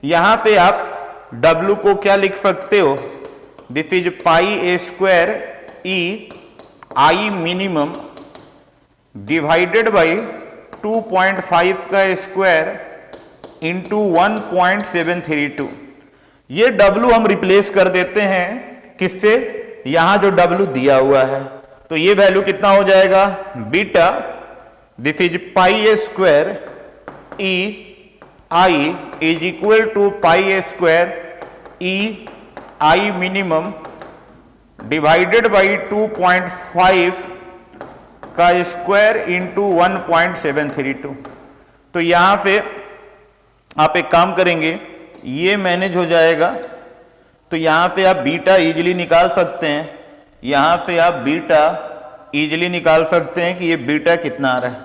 S2: यहां पे आप W को क्या लिख सकते हो, this is pi A square E I minimum divided by 2.5 का स्क्वायर इंटू 1.732। ये W हम रिप्लेस कर देते हैं किससे, यहां जो W दिया हुआ है, तो ये वैल्यू कितना हो जाएगा, beta this is pi A square E I is equal to pi A square E I minimum divided by 2.5 का स्क्वायर इंटू 1.732। तो यहां पे आप एक काम करेंगे, ये मैनेज हो जाएगा, तो यहां पे आप बीटा इजीली निकाल सकते हैं। यहां पे आप बीटा इजीली निकाल सकते हैं कि ये बीटा कितना आ रहा है,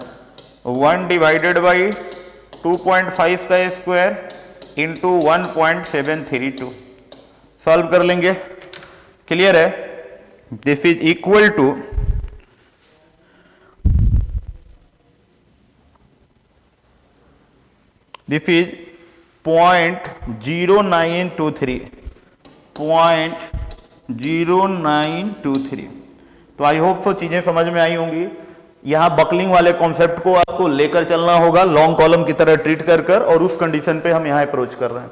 S2: 1 डिवाइडेड बाई 2.5 का स्क्वायर इंटू 1.732। सॉल्व कर लेंगे। क्लियर है? This is equal to this is 0.0923। तो आई होप सो चीजें समझ में आई होंगी। यहां बकलिंग वाले कॉन्सेप्ट को आपको लेकर चलना होगा, लॉन्ग कॉलम की तरह ट्रीट कर और उस कंडीशन पे हम यहां अप्रोच कर रहे हैं।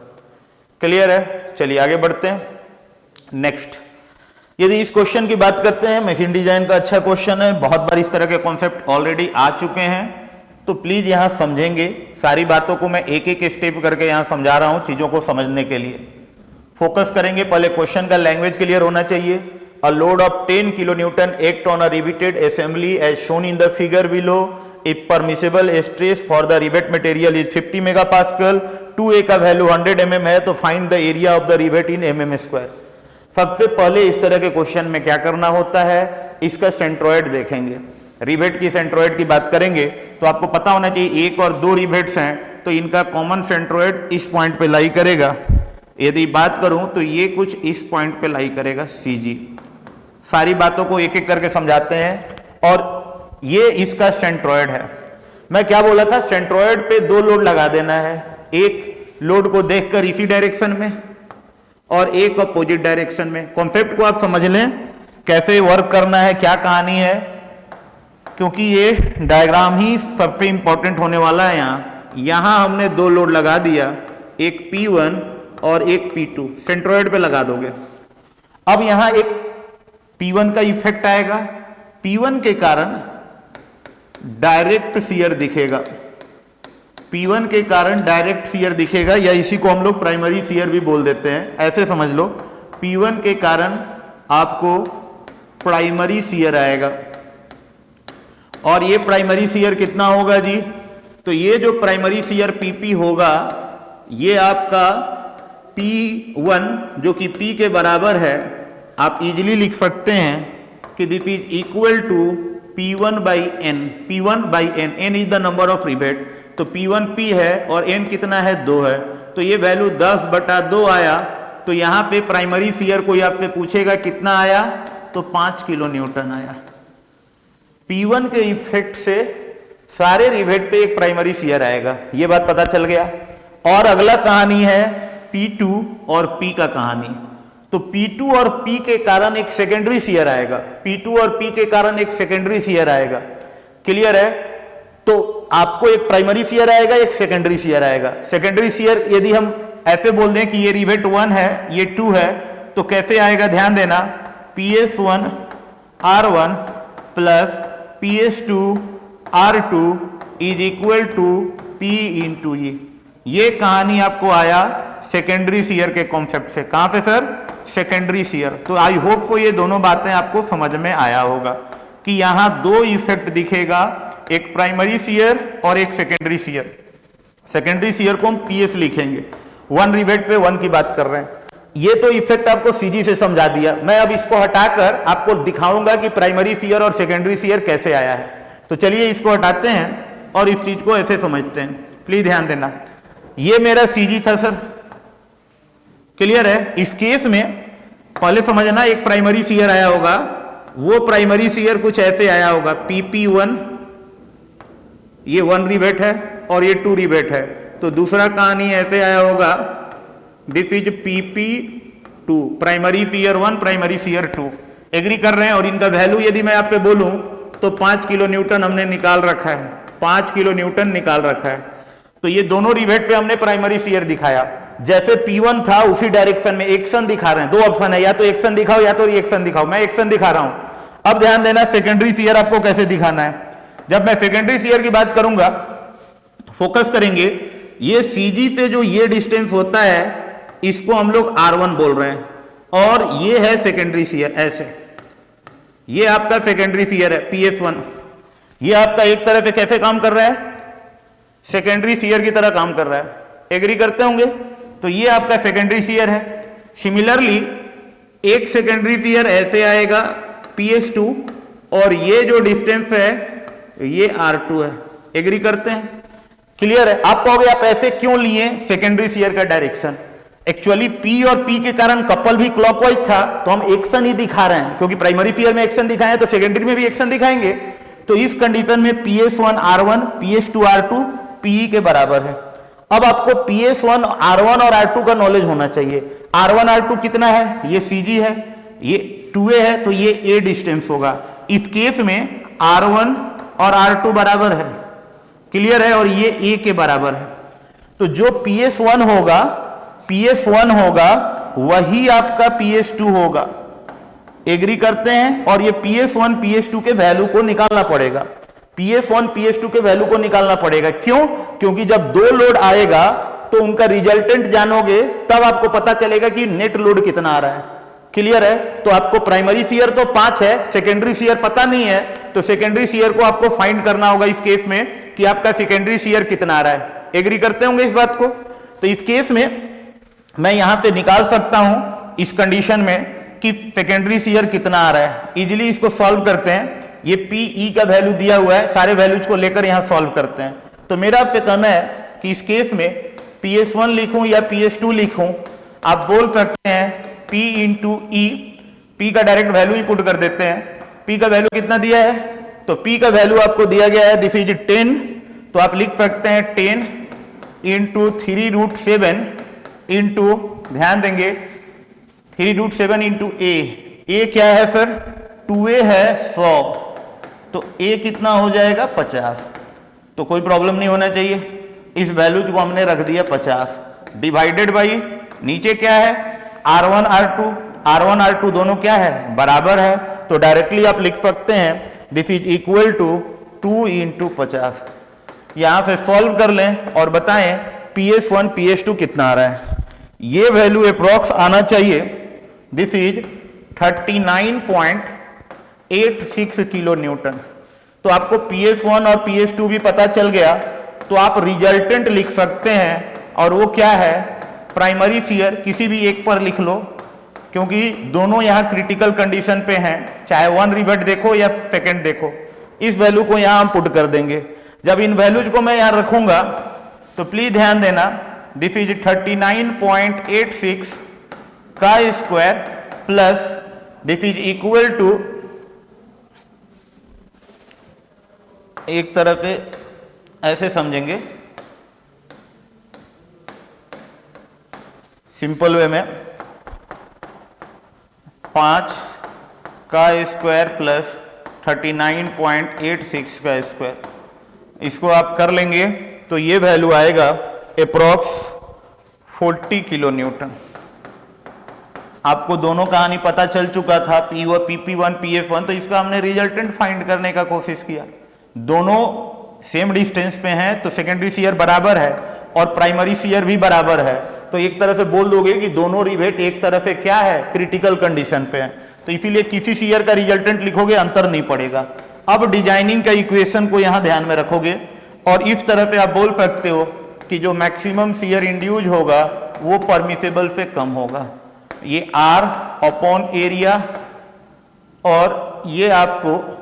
S2: क्लियर है? चलिए आगे बढ़ते हैं। नेक्स्ट, यदि इस क्वेश्चन की बात करते हैं, मशीन डिजाइन का अच्छा क्वेश्चन है, बहुत बार इस तरह के कॉन्सेप्ट ऑलरेडी आ चुके हैं, तो प्लीज यहां समझेंगे। सारी बातों को मैं एक एक स्टेप करके यहां समझा रहा हूं चीजों को समझने के लिए। फोकस करेंगे, पहले क्वेश्चन का लैंग्वेज क्लियर होना चाहिए। A load of 10 kilo newton act on a riveted assembly as shown in the figure below. If permissible stress for the rivet material is 50 megapascal, 2a का वैल्यू 100 mm है, तो find the area of the rivet in mm square. सबसे पहले इस तरह के क्वेश्चन में क्या करना होता है, इसका सेंट्रोइड देखेंगे। रिवेट की सेंट्रोइड की बात करेंगे तो आपको पता होना चाहिए एक और दो रिवेट्स हैं, तो इनका कॉमन सेंट्रोइड इस पॉइंट पे लाई करेगा। यदि बात करूं तो ये कुछ इस पॉइंट पे लाई करेगा CG। सारी बातों को एक एक करके समझाते हैं। और ये इसका सेंट्रोइड है। मैं क्या बोला था, सेंट्रोइड पे दो लोड लगा देना है, एक लोड को देखकर इसी डायरेक्शन में और एक अपोजिट डायरेक्शन में। कॉन्सेप्ट को आप समझ लें कैसे वर्क करना है, क्या कहानी है, क्योंकि ये डायग्राम ही सबसे इंपॉर्टेंट होने वाला है। यहां हमने दो लोड लगा दिया, एक P1 और एक P2 सेंट्रोइड पे लगा दोगे। अब यहां एक P1 का इफेक्ट आएगा, P1 के कारण डायरेक्ट शियर दिखेगा, P1 के कारण डायरेक्ट शियर दिखेगा, या इसी को हम लोग प्राइमरी शियर भी बोल देते हैं, ऐसे समझ लो। P1 के कारण आपको प्राइमरी शियर आएगा। और ये प्राइमरी शियर कितना होगा जी, तो ये जो प्राइमरी शियर PP होगा, ये आपका P1 जो कि P के बराबर है, आप इजीली लिख सकते हैं कि this is equal to P1 by N। P1 by N, N is the number of rivet, तो P1 P है और N कितना है, 2 है, तो ये वैल्यू 10/2 आया। तो यहां पे प्राइमरी शियर कोई आपसे पूछेगा कितना आया, तो 5 किलो न्यूटन आया। P1 के इफेक्ट से सारे रिवेट पे एक प्राइमरी शियर आएगा, ये बात पता चल गया। और अगला कहानी है P2 और P का कहानी। तो P2 और P के कारण एक सेकेंडरी शियर आएगा, P2 और P के कारण एक सेकेंडरी शियर आएगा। क्लियर है? तो आपको एक प्राइमरी शियर आएगा, एक सेकेंडरी शियर आएगा। सेकेंडरी शियर यदि हम ऐसे बोल दें कि ये रिवेट 1 है, ये 2 है, तो कैसे आएगा ध्यान देना, PS1 R1 plus PS2 R2 is equal to P into ये कहानी आपको आया सेकेंडरी शियर के कॉन्सेप्ट से। कहां पे सर? Secondary shear. तो आई होप को ये दोनों बातें आपको समझ में आया होगा कि यहां दो इफेक्ट दिखेगा, एक प्राइमरी शियर और एक सेकेंडरी शियर। सेकेंडरी शियर को हम PS लिखेंगे, 1 रिवेट पे 1 की बात कर रहे हैं। ये तो इफेक्ट आपको CG से समझा दिया। मैं अब इसको हटाकर आपको दिखाऊंगा कि प्राइमरी शियर और सेकेंडरी शियर कैसे आया है। तो चलिए इसको हटाते हैं और इस चीज को ऐसे समझते हैं। प्लीज ध्यान देना, ये मेरा CG था सर, क्लियर है? इस केस में पहले समझना, एक प्राइमरी शियर आया होगा, वो प्राइमरी शियर कुछ ऐसे आया होगा, PP1, ये 1 रिवेट है और ये 2 रिवेट है, तो दूसरा कहानी ऐसे आया होगा, this is PP2, primary shear 1, primary shear 2। Agree कर रहे हैं? और इनका वैल्यू यदि मैं आप पे बोलूं तो 5 किलो न्यूटन हमने निकाल रखा है, 5 किलो न्यूटन निकाल रखा है। तो ये दोनों रिवेट पे हमने प्राइमरी शियर दिखाया। जैसे P1 था उसी डायरेक्शन में एक्शन दिखा रहे हैं, 2 ऑप्शन है, या तो एक्शन दिखाओ या तो रिएक्शन दिखाओ। मैं एक्शन दिखा रहा हूं। अब ध्यान देना, सेकेंडरी शियर आपको कैसे दिखाना है। जब मैं सेकेंडरी शियर की बात करूंगा तो फोकस करेंगे, ये CG से जो ये डिस्टेंस होता है इसको हम लोग R1 बोल रहे हैं, और ये है सेकेंडरी शियर। ऐसे ये आपका सेकेंडरी शियर है PS1, ये आपका एक तरह से कैसे काम कर रहा है, सेकेंडरी शियर की तरह काम कर रहा है। एग्री करते होंगे? तो ये आपका सेकेंडरी शियर है। सिमिलरली एक सेकेंडरी शियर ऐसे आएगा PS2, और ये जो डिस्टेंस है ये R2 है। एग्री करते हैं? क्लियर है? आप कहोगे आप ऐसे क्यों लिए सेकेंडरी शियर का डायरेक्शन? एक्चुअली P और P के कारण कपल भी क्लॉकवाइज था, तो हम एक्शन ही दिखा रहे हैं, क्योंकि प्राइमरी शियर में एक्शन दिखाएं तो सेकेंडरी में भी एक्शन दिखाएंगे। तो इस कंडीशन में PS1 R1 PS2 R2 PE के बराबर है। अब आपको PS1 R1 और R2 का नॉलेज होना चाहिए। R1 R2 कितना है? ये CG है, ये 2a है, तो ये a डिस्टेंस होगा। इस केस में R1 और R2 बराबर है, क्लियर है? और ये a के बराबर है। तो जो PS1 होगा वही आपका PS2 होगा। एग्री करते हैं? और ये PS1 PS2 के वैल्यू को निकालना पड़ेगा। PS1 PS2 के वैल्यू को निकालना पड़ेगा। क्यों? क्योंकि जब दो लोड आएगा तो उनका रिजल्टेंट जानोगे तब आपको पता चलेगा कि नेट लोड कितना आ रहा है। क्लियर है? तो आपको प्राइमरी शियर तो 5 है, सेकेंडरी शियर पता नहीं है, तो सेकेंडरी शियर को आपको फाइंड करना होगा इस केस में कि आपका सेकेंडरी शियर कितना आ रहा है। एग्री करते होंगे इस बात को? तो इस केस में मैं यहां से निकाल सकता हूं इस कंडीशन में कि सेकेंडरी शियर कितना आ रहा है। इजीली इसको सॉल्व करते हैं। ये पीई का वैल्यू दिया हुआ है, सारे वैल्यूज को लेकर यहां सॉल्व करते हैं। तो मेरा आपसे कहना है कि इस केस में PS1 लिखूं या PS2 लिखूं, आप बोल सकते हैं P इंटू ई। P का डायरेक्ट वैल्यू ही पुट कर देते हैं। P का वैल्यू कितना दिया है? तो P का वैल्यू आपको दिया गया है दिस इज 10, तो आप लिख सकते हैं 10 इंटू 3√7 इंटू, ध्यान देंगे 3√7 इंटू ए क्या है फिर? 2a है 100, तो a कितना हो जाएगा? 50। तो कोई प्रॉब्लम नहीं होना चाहिए। इस वैल्यू को हमने रख दिया 50 डिवाइडेड बाई नीचे क्या है? R1 R2 दोनों क्या है? बराबर है। तो डायरेक्टली आप लिख सकते हैं this is equal to 2 into 50। यहां से सॉल्व कर लें और बताएं PS1 PS2 कितना आ रहा है। ये वैल्यू अप्रॉक्स आना चाहिए दिस इज 39.86 किलो न्यूटन। तो आपको PS1 और PS2 भी पता चल गया, तो आप रिजल्टेंट लिख सकते हैं, और वो क्या है? Primary shear. किसी भी एक पर लिख लो, क्योंकि दोनों यहां क्रिटिकल कंडीशन पे हैं, चाहे 1 रिवेट देखो या सेकंड देखो। इस वैल्यू को यहां हम पुट कर देंगे। जब इन वैल्यूज को मैं यहां रखूंगा तो प्लीज ध्यान देना दिस इज 39.86 का square plus this is equal to, एक तरह से ऐसे समझेंगे सिंपल वे में, 5 का स्क्वायर प्लस 39.86 का स्क्वायर। इसको आप कर लेंगे तो ये वैल्यू आएगा अप्रॉक्स 40 किलो न्यूटन। आपको दोनों कहानी पता चल चुका था, PP1 PS1, तो इसका हमने रिजल्टेंट फाइंड करने का कोशिश किया। दोनों सेम डिस्टेंस पे हैं, तो सेकेंडरी शियर बराबर है और प्राइमरी शियर भी बराबर है। तो एक तरह से बोल दोगे कि दोनों रिवेट एक तरह से क्या है? क्रिटिकल कंडीशन पे है। तो इसीलिए किसी शियर का रिजल्टेंट लिखोगे अंतर नहीं पड़ेगा। अब डिजाइनिंग का इक्वेशन को यहां ध्यान में रखोगे और इस तरह पे आप बोल सकते हो कि जो मैक्सिमम शियर इंड्यूज होगा वो परमिसेबल से कम होगा। ये R अपॉन एरिया, और ये आपको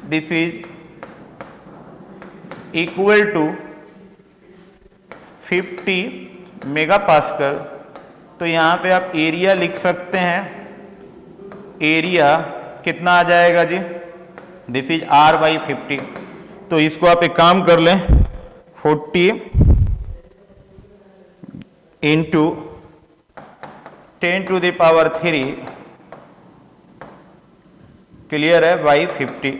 S2: this is equal to 50 megapascal. तो यहां पे आप एरिया लिख सकते हैं। एरिया कितना आ जाएगा जी? This is R/50। तो इसको आप एक काम कर लें, 40 इंटू 10⁻³ क्लियर है? बाई 50।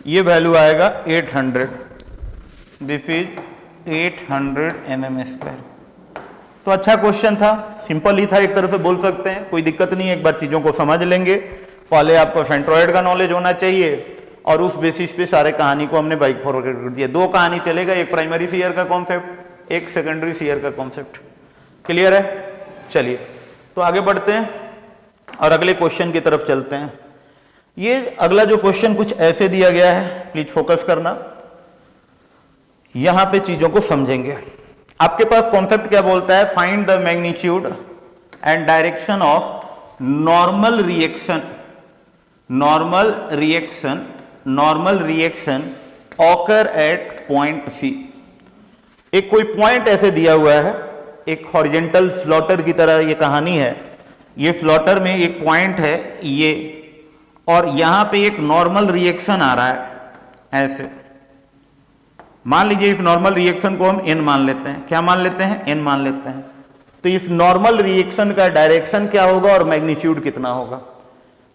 S2: ये वैल्यू आएगा 800, दिस इज 800 mm²। तो अच्छा क्वेश्चन था, सिंपल ही था, एक तरह से बोल सकते हैं, कोई दिक्कत नहीं है। एक बार चीजों को समझ लेंगे। पहले आपको सेंट्रोइड का नॉलेज होना चाहिए और उस बेसिस पे सारे कहानी को हमने बाइक फॉरवर्ड कर दिया। 2 कहानी चलेगा, एक प्राइमरी शियर का कॉन्सेप्ट, एक सेकेंडरी शियर का कॉन्सेप्ट। क्लियर है? चलिए तो आगे बढ़ते हैं और अगले क्वेश्चन की तरफ चलते हैं। ये अगला जो क्वेश्चन कुछ ऐसे दिया गया है, प्लीज फोकस करना। यहां पे चीजों को समझेंगे। आपके पास कॉन्सेप्ट क्या बोलता है? Find the magnitude and direction of normal reaction occur at point C. एक कोई पॉइंट ऐसे दिया हुआ है, एक हॉरिजेंटल स्लॉटर की तरह ये कहानी है। ये स्लॉटर में एक पॉइंट है ये, और यहां पे एक नॉर्मल रिएक्शन आ रहा है ऐसे। मान लीजिए इस नॉर्मल रिएक्शन को हम n मान लेते हैं। क्या मान लेते हैं? n मान लेते हैं। तो इस नॉर्मल रिएक्शन का डायरेक्शन क्या होगा और मैग्नीट्यूड कितना होगा?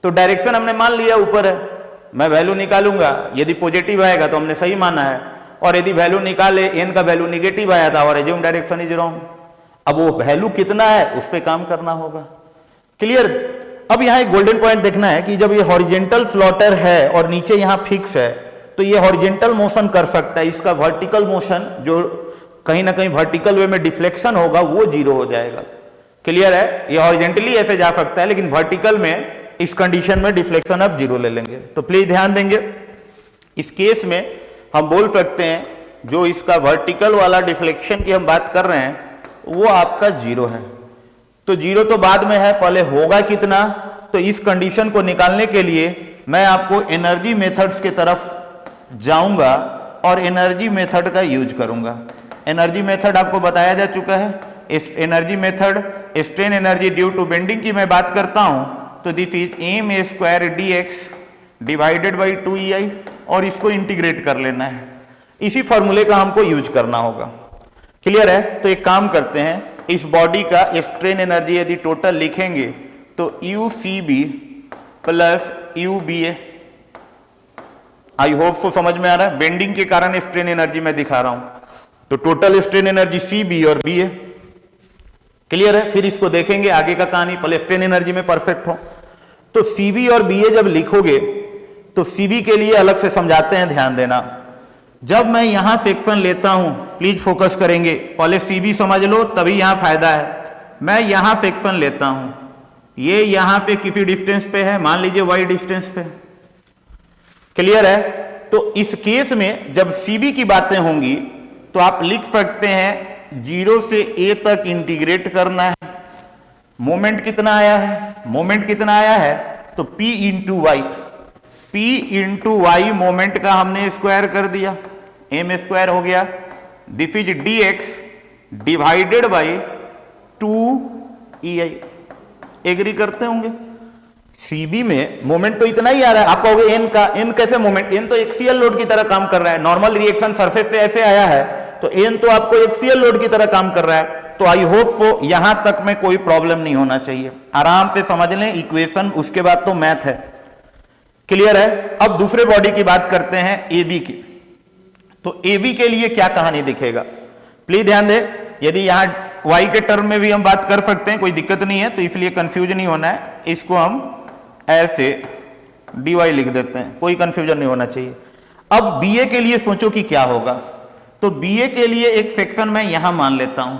S2: तो डायरेक्शन हमने मान लिया ऊपर है, मैं वैल्यू निकालूंगा। यदि पॉजिटिव आएगा तो हमने सही माना है, और यदि वैल्यू निकाले n का वैल्यू निगेटिव आया था और एज्यूम डायरेक्शन इज रॉन्ग। अब वो वैल्यू कितना है उस पर काम करना होगा। क्लियर? अब यहाँ एक गोल्डन पॉइंट देखना है कि जब ये हॉरिजेंटल स्लॉटर है और नीचे यहाँ फिक्स है, तो ये हॉरिजेंटल मोशन कर सकता है, इसका वर्टिकल मोशन जो कहीं ना कहीं वर्टिकल वे में डिफ्लेक्शन होगा वो जीरो हो जाएगा। क्लियर है? ये हॉरिजेंटली ऐसे जा सकता है, लेकिन वर्टिकल में इस कंडीशन में डिफ्लेक्शन आप जीरो ले लेंगे। तो प्लीज ध्यान देंगे, इस केस में हम बोल सकते हैं जो इसका वर्टिकल वाला डिफ्लेक्शन की हम बात कर रहे हैं वो आपका जीरो है। तो जीरो तो बाद में है, पहले होगा कितना? तो इस कंडीशन को निकालने के लिए मैं आपको एनर्जी मेथड्स की तरफ जाऊंगा और एनर्जी मेथड का यूज करूंगा। एनर्जी मेथड आपको बताया जा चुका है। इस energy method strain energy due to bending की मैं बात करता हूं तो this is M A square D X divided by 2EI, और इसको इंटीग्रेट कर लेना है। इसी फॉर्मूले का हमको यूज करना होगा। क्लियर है? तो एक काम करते हैं, इस बॉडी का स्ट्रेन एनर्जी यदि टोटल लिखेंगे तो UCB प्लस UBA। आई होप सो समझ में आ रहा है। बेंडिंग के कारण स्ट्रेन एनर्जी मैं दिखा रहा हूं, तो टोटल स्ट्रेन एनर्जी CB और BA। क्लियर है? फिर इसको देखेंगे आगे का कहानी, पहले स्ट्रेन एनर्जी में परफेक्ट हो। तो CB और BA जब लिखोगे तो CB के लिए अलग से समझाते हैं, ध्यान देना। जब मैं यहां सेक्शन लेता हूं, प्लीज फोकस करेंगे, पहले CB समझ लो तभी यहां फायदा है। मैं यहां सेक्शन लेता हूं, ये यहां पे किसी डिस्टेंस पे है, मान लीजिए y डिस्टेंस पे। क्लियर है? तो इस केस में जब CB की बातें होंगी तो आप लिख सकते हैं 0 से A तक इंटीग्रेट करना है। मोमेंट कितना आया है? मोमेंट कितना आया है? तो P into Y, P into Y moment का हमने स्क्वायर कर दिया, m स्क्वायर हो गया। This is dx divided by 2EI। Agree करते होंगे? CB में मोमेंट तो इतना ही आ रहा है। आप कहोगे n का, n कैसे मोमेंट? n तो एक्सियल लोड की तरह काम कर रहा है, नॉर्मल रिएक्शन सरफेस पे ऐसे आया है, तो n तो आपको एक्सियल लोड की तरह काम कर रहा है। तो आई होप सो यहां तक में कोई प्रॉब्लम नहीं होना चाहिए, आराम से समझ लें इक्वेशन, उसके बाद तो मैथ है। क्लियर है? अब दूसरे बॉडी की बात करते हैं AB की। तो AB के लिए क्या कहानी दिखेगा? प्लीज ध्यान दें, यदि यहां y के टर्म में भी हम बात कर सकते हैं, कोई दिक्कत नहीं है, तो इसलिए कंफ्यूज नहीं होना है। इसको हम ऐसे dy लिख देते हैं, कोई कंफ्यूजन नहीं होना चाहिए। अब BA के लिए सोचो कि क्या होगा। तो BA के लिए एक सेक्शन मैं यहां मान लेता हूं,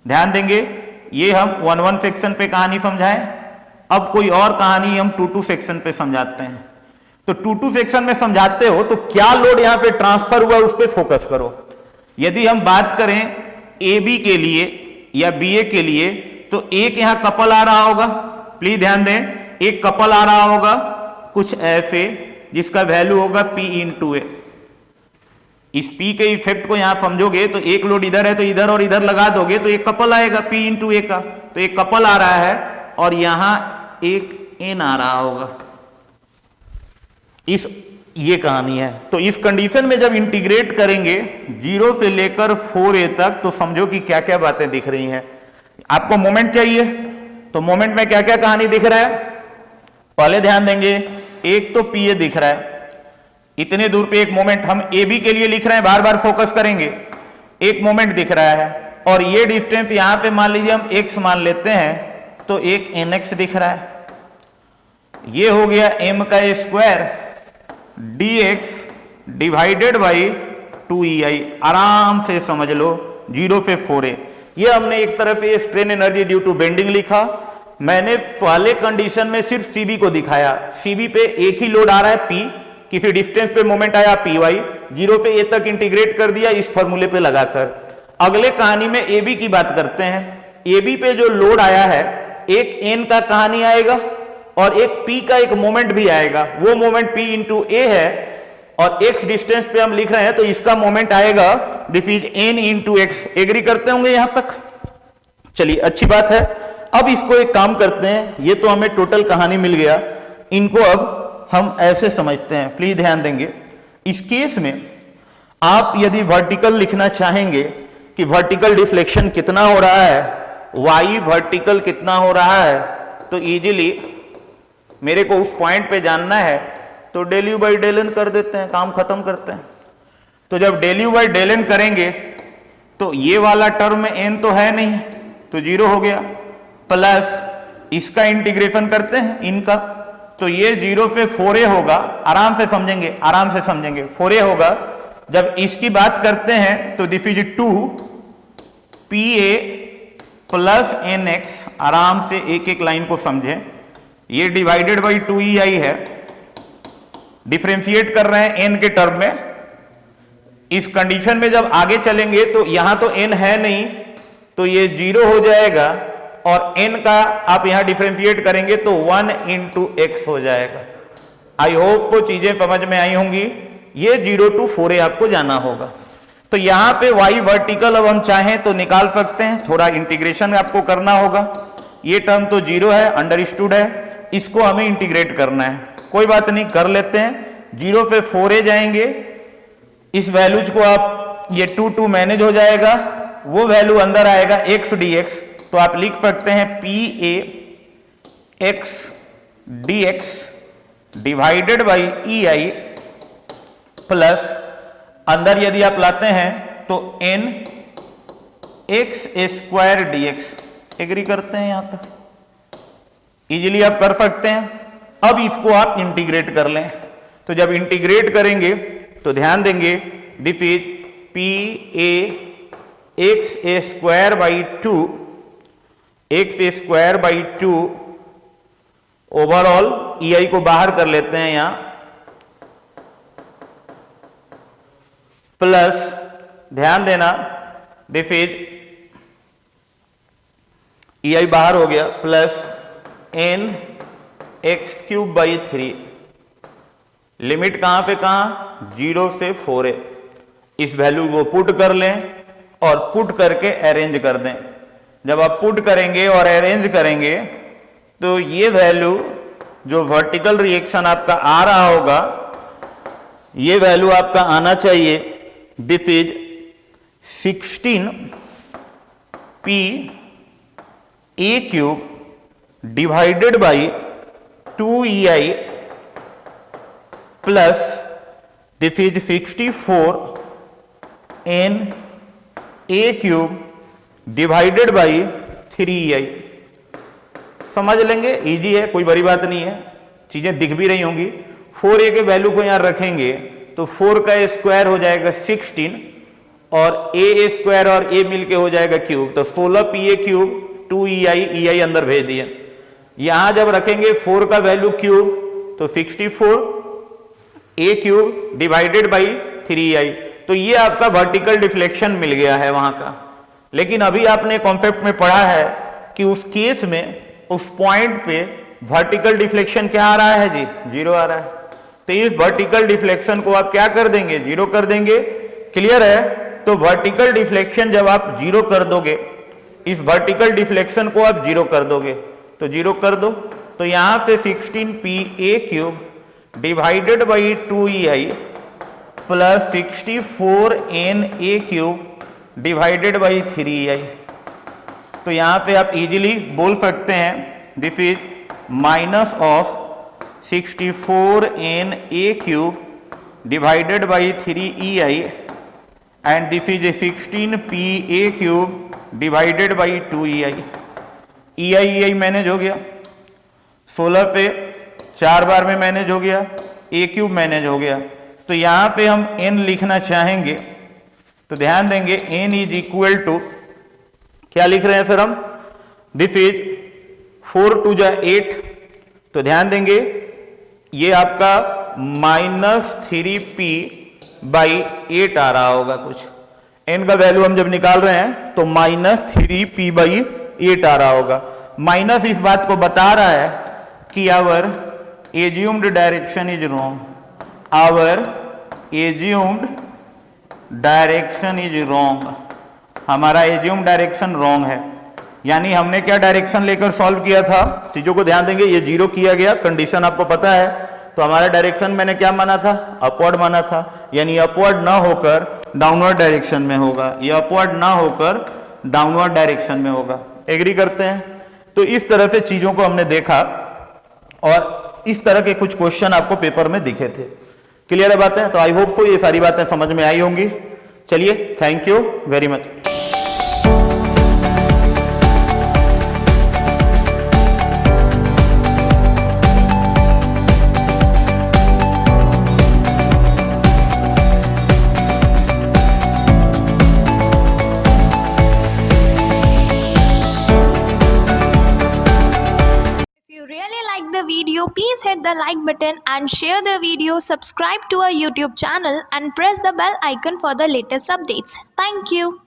S2: ध्यान देंगे, ये हम 1-1 सेक्शन पे कहानी समझाएं। अब कोई और कहानी हम 2-2 सेक्शन पे समझाते हैं। तो 2-2 सेक्शन में समझाते हो तो क्या लोड यहां पे ट्रांसफर हुआ उस पर फोकस करो। यदि हम बात करें AB के लिए या BA के लिए, तो एक यहां कपल आ रहा होगा, प्लीज ध्यान दें, एक कपल आ रहा होगा कुछ ऐसे, जिसका वैल्यू होगा P इंटू ए। इस P के इफेक्ट को यहां समझोगे तो एक लोड इधर है तो इधर और इधर लगा दोगे तो एक कपल आएगा P इंटू ए का। तो एक कपल आ रहा है और यहां एक N आ रहा होगा, ये कहानी है। तो इस कंडीशन में जब इंटीग्रेट करेंगे 0 से लेकर 4A तक, तो समझो कि क्या क्या बातें दिख रही हैं। आपको मोमेंट चाहिए तो मोमेंट में क्या क्या कहानी दिख रहा है, पहले ध्यान देंगे। एक तो PA दिख रहा है, इतने दूर पे एक मोमेंट हम AB के लिए लिख रहे हैं, बार बार फोकस करेंगे। एक मोमेंट दिख रहा है और ये डिस्टेंस यहां पे मान लीजिए हम x मान लेते हैं, तो एक NX दिख रहा है। ये हो गया m का square dx divided by 2EI। आराम से समझ लो, 0 से 4A। ये हमने एक तरफ ये strain energy due to bending लिखा, मैंने पहले कंडीशन में सिर्फ CB को दिखाया। CB पे एक ही लोड आ रहा है P, किसी डिस्टेंस पे मोमेंट आया PY, 0 से A तक इंटीग्रेट कर दिया इस फॉर्मूले पे लगाकर। अगले कहानी में AB की बात करते हैं। AB पे जो लोड आया है, एक N का कहानी आएगा और एक P का एक मोमेंट भी आएगा। वो मोमेंट P इंटू A है और X डिस्टेंस पे हम लिख रहे हैं, तो इसका मोमेंट आएगा this is N into X। Agree करते होंगे यहां तक? चलिए, अच्छी बात है। अब इसको एक काम करते हैं, ये तो हमें टोटल कहानी मिल गया, इनको अब हम ऐसे समझते हैं, प्लीज ध्यान देंगे। इस केस में आप यदि वर्टिकल लिखना चाहेंगे कि वर्टिकल डिफ्लेक्शन कितना हो रहा है, y वर्टिकल कितना हो रहा है, तो इजीली मेरे को उस पॉइंट पे जानना है, तो del U by del N कर देते हैं, काम खत्म करते हैं। तो जब del U by del N करेंगे तो ये वाला टर्म में n तो है नहीं, तो 0 हो गया, प्लस इसका इंटीग्रेशन करते हैं इनका, तो ये 0 से 4a होगा, आराम से समझेंगे, आराम से समझेंगे। 4a होगा। जब इसकी बात करते हैं तो this is 2pa plus nx, आराम से एक एक लाइन को समझें। ये डिवाइडेड बाई 2ei है, डिफरेंशिएट कर रहे हैं n के टर्म में। इस कंडीशन में जब आगे चलेंगे तो यहां तो n है नहीं, तो ये 0 हो जाएगा, और n का आप यहां डिफरेंशिएट करेंगे तो 1 इंटू एक्स हो जाएगा। आई होप वो चीजें समझ में आई होंगी। ये 0 to 4a आपको जाना होगा। तो यहां पे y वर्टिकल अब हम चाहें तो निकाल सकते हैं, थोड़ा इंटीग्रेशन आपको करना होगा। ये टर्म तो 0 है, अंडरस्टूड है, इसको हमें इंटीग्रेट करना है, कोई बात नहीं, कर लेते हैं। 0 पे 4a जाएंगे, इस वैल्यूज को आप, ये 2 मैनेज हो जाएगा, वो वैल्यू अंदर आएगा x dx, तो आप लिख सकते हैं pa x dx divided by ei plus अंदर यदि आप लाते हैं तो n x square dx। Agree करते हैं यहां तक? इजीली आप कर सकते हैं। अब इसको आप इंटीग्रेट कर लें, तो जब इंटीग्रेट करेंगे तो ध्यान देंगे this is pa x square by 2 x square by 2 overall ei को बाहर कर लेते हैं यहां, प्लस ध्यान देना दिस इज ei बाहर हो गया, plus n x cube by 3। Limit कहां पे कहां? 0 से 4a। इस वैल्यू को पुट कर लें और पुट करके अरेंज कर दें। जब आप पुट करेंगे और अरेंज करेंगे तो ये वैल्यू जो वर्टिकल रिएक्शन आपका आ रहा होगा, ये वैल्यू आपका आना चाहिए this is 16 pa cube divided by 2ei plus this is 64 n a cube divided by 3ei। समझ लेंगे, इजी है, कोई बड़ी बात नहीं है, चीजें दिख भी रही होंगी। 4a के वैल्यू को यहां रखेंगे तो 4 का स्क्वायर हो जाएगा 16, और a स्क्वायर और a मिलके हो जाएगा क्यूब, तो 16 pa क्यूब 2ei अंदर भेज दिए। यहां जब रखेंगे 4 का वैल्यू क्यूब तो 64 a cube divided by 3ei, तो ये आपका वर्टिकल डिफ्लेक्शन मिल गया है वहां का। लेकिन अभी आपने कॉन्सेप्ट में पढ़ा है कि उस केस में उस पॉइंट पे वर्टिकल डिफ्लेक्शन क्या आ रहा है जी? 0 आ रहा है। तो इस वर्टिकल डिफ्लेक्शन को आप क्या कर देंगे? 0 कर देंगे। क्लियर है? तो वर्टिकल डिफ्लेक्शन जब आप 0 कर दोगे, इस वर्टिकल डिफ्लेक्शन को आप 0 कर दोगे, तो 0 कर दो, तो यहां से 16 pa cube divided by 2ei plus 64 n a cube divided by 3ei। तो यहां पे आप इजीली बोल सकते हैं this is minus of 64 n a cube divided by 3ei and this is 16 pa cube divided by 2ei। ei manage हो गया, 16 पे 4 बार में मैनेज हो गया, a क्यूब मैनेज हो गया। तो यहां पे हम n लिखना चाहेंगे तो ध्यान देंगे n इज इक्वल टू, क्या लिख रहे हैं फिर हम? दिस इज 4 2 जा 8, तो ध्यान देंगे ये आपका -3p बाई 8 आ रहा होगा कुछ। n का वैल्यू हम जब निकाल रहे हैं तो -3p बाई 8 आ रहा होगा। माइनस इस बात को बता रहा है कि our assumed direction is wrong, our assumed direction is wrong, हमारा एज्यूम डायरेक्शन रॉन्ग है। यानी हमने क्या डायरेक्शन लेकर सॉल्व किया था? चीजों को ध्यान देंगे, ये 0 किया गया, कंडीशन आपको पता है, तो हमारा डायरेक्शन मैंने क्या माना था? अपवर्ड माना था, यानी अपवर्ड ना होकर डाउनवर्ड डायरेक्शन में होगा, या अपवर्ड ना होकर डाउनवर्ड डायरेक्शन में होगा। एग्री करते हैं? तो इस तरह से चीजों को हमने देखा और इस तरह के कुछ क्वेश्चन आपको पेपर में दिखे थे। क्लियर है बातें? तो आई होप को ये सारी बातें समझ में आई होंगी। चलिए, thank you very much.
S3: please hit the like button and share the video, subscribe to our YouTube channel and press the bell icon for the latest updates. Thank you.